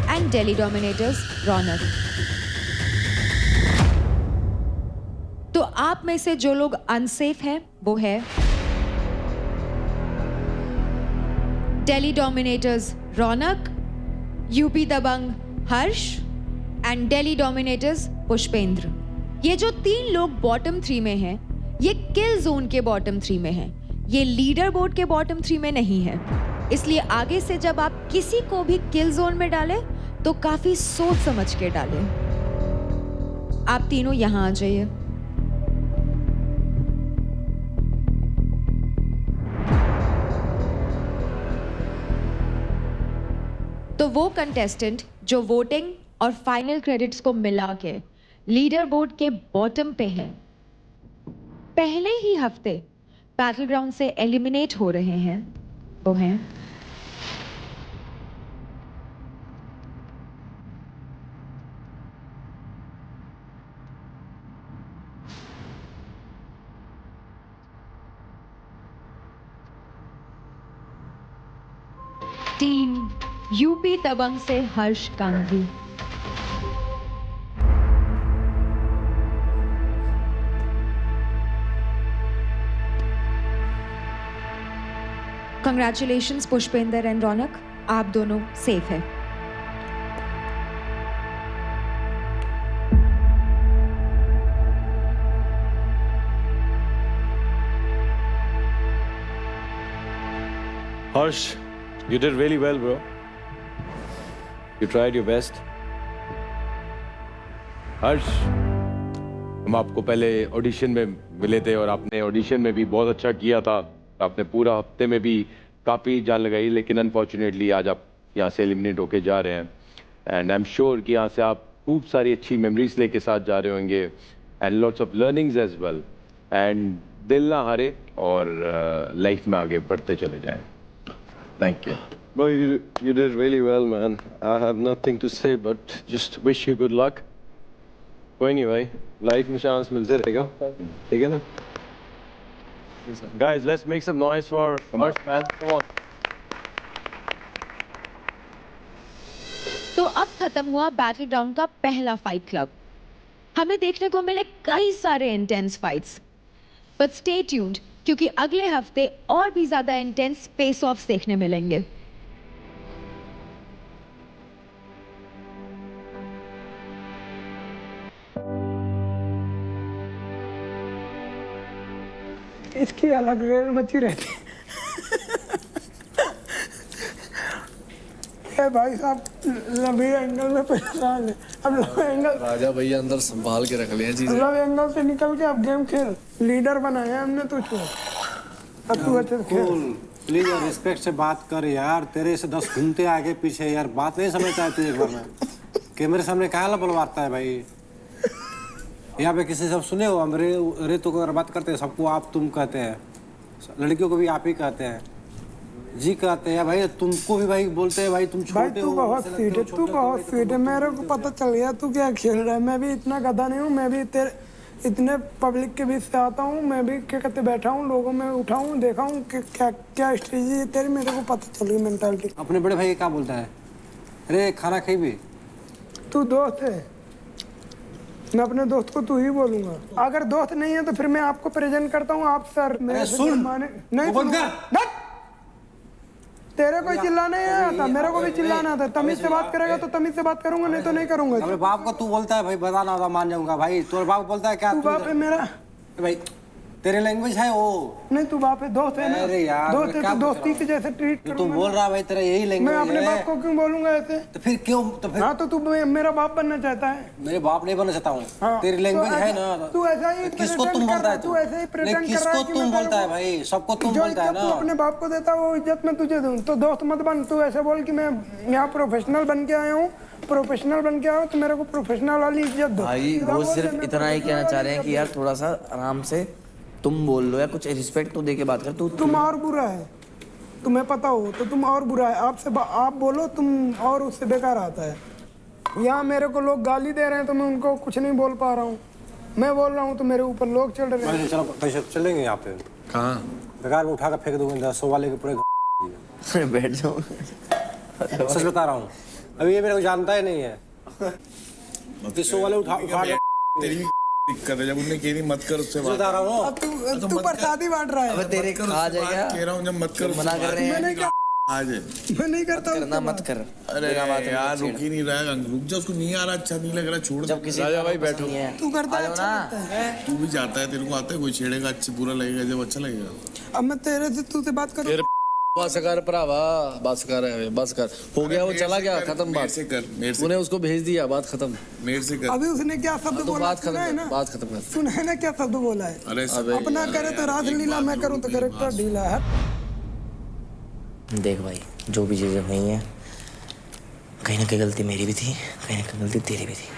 and Delhi Dominators Raunak. तो आप में से जो लोग अनसेफ हैं वो है Delhi Dominators Raunak, UP Dabang Harsh and Delhi Dominators Pushpendra. ये जो 3 लोग बॉटम 3 में हैं, ये किल जोन के बॉटम 3 में हैं, ये लीडर बोर्ड के बॉटम 3 में नहीं है। इसलिए आगे से जब आप किसी को भी किल जोन में डालें तो काफी सोच समझ के डालें। आप तीनों यहां आ जाइए। तो वो कंटेस्टेंट जो वोटिंग और फाइनल क्रेडिट्स को मिला के लीडर बोर्ड के बॉटम पे हैं, पहले ही हफ्ते बैटल ग्राउंड से एलिमिनेट हो रहे हैं, वो हैं टीम यूपी दबंग से हर्ष गांधी। कंग्रेचुलेशंस पुष्पेंद्र एंड रौनक, आप दोनों सेफ हैं। Harsh, you did really well, bro. You tried your best. हर्ष, हम आपको पहले ऑडिशन में मिले थे और आपने ऑडिशन में भी बहुत अच्छा किया था। आपने पूरा हफ्ते में भी काफ़ी जान लगाई, लेकिन अनफॉर्चुनेटली आज आप यहाँ से एलिमिनेट होके जा रहे हैं। एंड आई एम श्योर कि यहाँ से आप खूब सारी अच्छी मेमोरीज लेके साथ जा रहे होंगे and lots of learnings as well. And दिल ना हारे और लाइफ में आगे बढ़ते चले जाएं। Thank you. Bro, you did really well, man. I have nothing to say, but just wish you good luck. कोई नहीं भाई, लाइफ में चांस मिलते रहेगा, ठीक है ना? Guys, let's make some noise for Harsh, man. Come on. तो अब खत्म हुआ बैटल ग्राउंड का पहला फाइट क्लब। हमें देखने को मिले कई सारे intense fights, but stay tuned क्योंकि अगले हफ्ते और भी ज्यादा इंटेंस फेस ऑफ्स देखने मिलेंगे। इसकी अलग रेल मची रहती है। भाई साहब लंबे एंगल में परेशान है। अब लंबे एंगल राजा भैया अंदर संभाल के रख लिया चीजें। लंबे एंगल से निकल के अब गेम खेल। लीडर बनाया हमने तुझको, अब तू अच्छे से खेल। प्लीज यार रिस्पेक्ट से बात कर यार, तेरे से 10 घूमते आगे पीछे यार, बात नहीं समझता है तू एक बार में। कैमरे सामने कहाँ बुलवाता है भाई? यहाँ पे किसी सब सुने हो हम रे तो अगर बात करते हैं सबको आप तुम कहते हैं, लड़कियों को भी आप ही कहते हैं, जी कहते हैं भाई, तुमको भी भाई बोलते हैं भाई तुम छोटे भाई तू बहुत स्वीट है, तू बहुत स्वीट है। मेरे को पता चल गया तू क्या खेल रहा है। मैं भी इतना गधा नहीं हूँ, मैं भी तेरे इतने पब्लिक के बीच से आता हूँ। मैं भी क्या कहते बैठा हूँ, लोगों में उठा हूँ, देखा हूँ कि क्या क्या स्ट्रेटजी है तेरी। मेरे को पता चल गई मेंटालिटी। अपने बड़े भाई क्या बोलता है? अरे खाना खाई भी तू दोस्त है, मैं अपने दोस्त को तू ही बोलूंगा। अगर दोस्त नहीं है तो फिर मैं आपको प्रेजेंट करता हूँ। आप सर मेरे सुन नहीं तेरे को चिल्लाना नहीं आता, मेरे को भी चिल्लाना आता। तमीज से बात करेगा तो तमीज से बात करूंगा, नहीं तो नहीं करूंगा। अपने बाप को तू बोलता है भाई बताना होता मान जाऊंगा भाई। तोर बाप बोलता है क्या? तू बाप है मेरा भाई, तेरे लैंग्वेज है वो। नहीं तू बाप है, दोस्त है ना। अरे यार दोस्त है तो दोस्ती के जैसे ट्रीट करूंगा। तू बोल रहा भाई तेरा यही लैंग्वेज है। मैं अपने बाप को क्यों बोलूंगा ऐसे? तो फिर क्यों? तो फिर हाँ तो तू मेरा बाप बनना चाहता है? मेरे बाप नहीं बनना चाहता हूँ। तेरी लैंग्वेज है ना। तू ऐसा ही किसको तुम बोलता है? तू ऐसे ही प्रेजेंट कर रहा है। किसको तुम बोलता है भाई? सबको तुम बोलता है ना। तू अपने बाप को देता है वो इज्जत मैं तुझे दूं, तो दोस्त मत बन। तू ऐसे बोल कि मैं यहाँ प्रोफेशनल बन के आया हूँ, प्रोफेशनल बन के आया हूँ तो मेरे को प्रोफेशनल वाली इज्जत दो। भाई वो सिर्फ इतना ही कहना चाह रहे हैं कि यार थोड़ा सा आराम से तुम बोल लो या कुछ रिस्पेक्ट तो दे के बात कर। तुम और बुरा है, तुम्हें पता हो तो तुम और बुरा है। आपसे आप बोलो तुम और उससे बेकार आता है। यहाँ मेरे को लोग गाली दे रहे हैं तो मैं उनको कुछ नहीं बोल पा रहा हूँ। मैं बोल रहा हूँ तो मेरे ऊपर लोग चढ़ रहे हैं। चलो चलेंगे यहाँ पे। कहाँ? बेकार में उठा कर फेंक दूंगा 100 वाले के पूरे। बैठ जाओ। सच बता रहा हूँ, अभी ये मेरे को जानता ही नहीं है। 100 वाले उठा तेरी दिक्कत है जब उन्हें कह रही मत कर उससे बात। बता रहा हूँ तू प्रसादी बांट रहा है। अब तेरे आ जाएगा, कह रहा हूँ जब मत कर मना कर रहे हैं। मैं नहीं करता करना मत कर। अरे यार रुक ही नहीं रहा, रुक जा, उसको नहीं आ रहा, अच्छा नहीं लग रहा, छोड़। जब किसी राजा भाई बैठो, तू करता है ना, तू भी जाता है, तेरे को आता है कोई छेड़ेगा अच्छा बुरा लगेगा जब अच्छा लगेगा। अब मैं तेरे से तू से बात करूँ। बस कर भरावा, बस कर बस कर, हो गया वो चला गया, खत्म बात। से कर, मेरे से तूने उसको भेज दिया, बात खत्म। मेरे से कर। अभी उसने क्या शब्द बोला? बात खत्म है ना, बात खत्म कर। सुना है ना क्या शब्द बोला है? अरे अपना करे तो रासलीला, मैं करूँ तो कैरेक्टर ढीला है। देख भाई जो भी चीजें हुई हैं, कहीं ना कहीं गलती मेरी भी थी, कहीं ना कहीं गलती तेरी भी थी,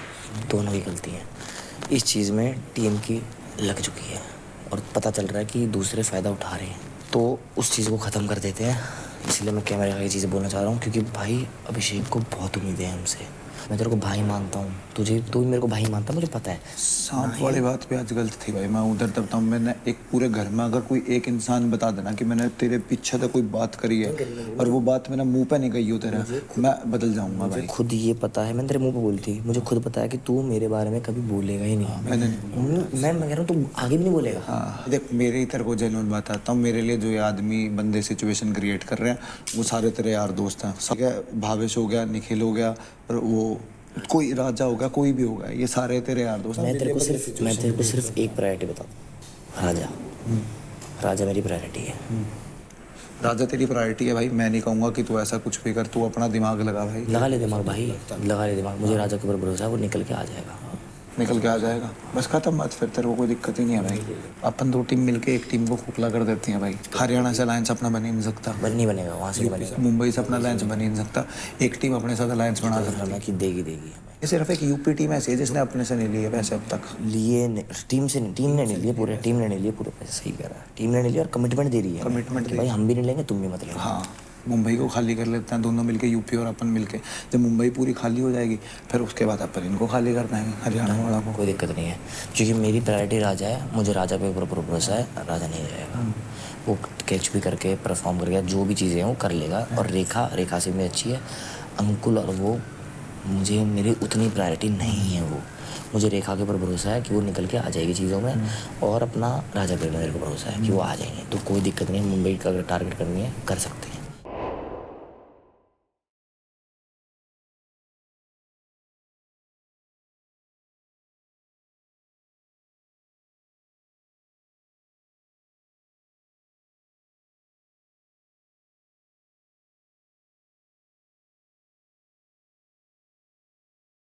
दोनों की गलती है। इस चीज़ में टीम की लग चुकी है और पता चल रहा है कि दूसरे फ़ायदा उठा रहे हैं, तो उस चीज़ को ख़त्म कर देते हैं। इसलिए मैं कैमरे का ये चीज़ बोलना चाह रहा हूँ, क्योंकि भाई अभिषेक को बहुत उम्मीदें हैं हमसे। मैं तेरे को भाई मानता हूँ, तुझे तू भी मेरे को भाई मानता है, मुझे पता है। सांप वाली बात पे आज गलत थी भाई, मैं उधर तब था। मैंने एक पूरे घर में अगर कोई एक इंसान बता देना कि मैंने तेरे पीछे तक कोई बात करी है और वो बात मेरा मुंह पे नहीं गई हो तेरा, मैं बदल जाऊंगा भाई। खुद ये पता है, मैंने तेरे मुंह पे बोली थी, मुझे खुद पता है कि तू मेरे बारे में कभी बोलेगा ही नहीं। मैंने मैं कह रहा हूँ तू आगे भी नहीं बोलेगा। हाँ देख, मेरे ही तेरे को जेन्युइन बात आता हूँ, मेरे लिए जो ये आदमी बंदे सिचुएशन क्रिएट कर रहे हैं वो सारे तेरे यार दोस्त हैं। ठीक है, भावेश हो गया, निखिल हो गया, और वो कोई राजा होगा, कोई भी होगा, ये सारे तेरे यार दोस्त। मैं तेरे को सिर्फ एक प्रायोरिटी बताता हूँ, राजा। राजा मेरी प्रायोरिटी है। राजा तेरी प्रायोरिटी है भाई, मैं नहीं कहूँगा कि तू ऐसा कुछ भी कर, तू अपना दिमाग लगा भाई। लगा ले दिमाग भाई, लगा ले दिमाग। मुझे राजा के ऊपर भरोसा है, वो निकल के आ जाएगा। निकल के आ जाएगा, बस खत्म बात, फिर तेरे को कोई दिक्कत ही नहीं है भाई। अपन दो टीम मिलके एक टीम को खोखला कर देती हैं भाई। हरियाणा से अलायंस अपना बन ही नहीं सकता, नहीं बनेगा, वहाँ से नहीं बनेगा। मुंबई से अपना अलायंस बन ही नहीं सकता, एक टीम अपने साथ अलायंस बना सकता है कि देगी ये सिर्फ एक यूपी टीम ऐसी है जिसने अपने से नहीं लिए पैसे अब तक। लिए टीम ने नहीं लिए पूरे, टीम ने नहीं लिए पूरे पैसे। सही कह रहा है, टीम ने नहीं लिया और कमिटमेंट दे रही है। कमिटमेंट भाई हम भी नहीं लेंगे, तुम भी मत लेना। हाँ, मुंबई को खाली कर लेते हैं दोनों मिलके, यूपी और अपन मिलके। जब मुंबई पूरी खाली हो जाएगी फिर उसके बाद अपन इनको खाली कर पाएंगे, हरियाणा वाला को। कोई दिक्कत नहीं है, क्योंकि मेरी प्रायोरिटी राजा है, मुझे राजा पे ऊपर भरोसा है। राजा नहीं जाएगा, वो कैच भी करके परफॉर्म करके जो भी चीज़ें हैं वो कर लेगा। और रेखा से भी अच्छी है। अंकुल और वो मुझे, मेरी उतनी प्रायोरिटी नहीं है वो। मुझे रेखा के ऊपर भरोसा है कि वो निकल के आ जाएगी चीज़ों में, और अपना राजा पे मेरे को भरोसा है कि वो आ जाएंगे। तो कोई दिक्कत नहीं है, मुंबई का अगर टारगेट करनी है कर सकते हैं।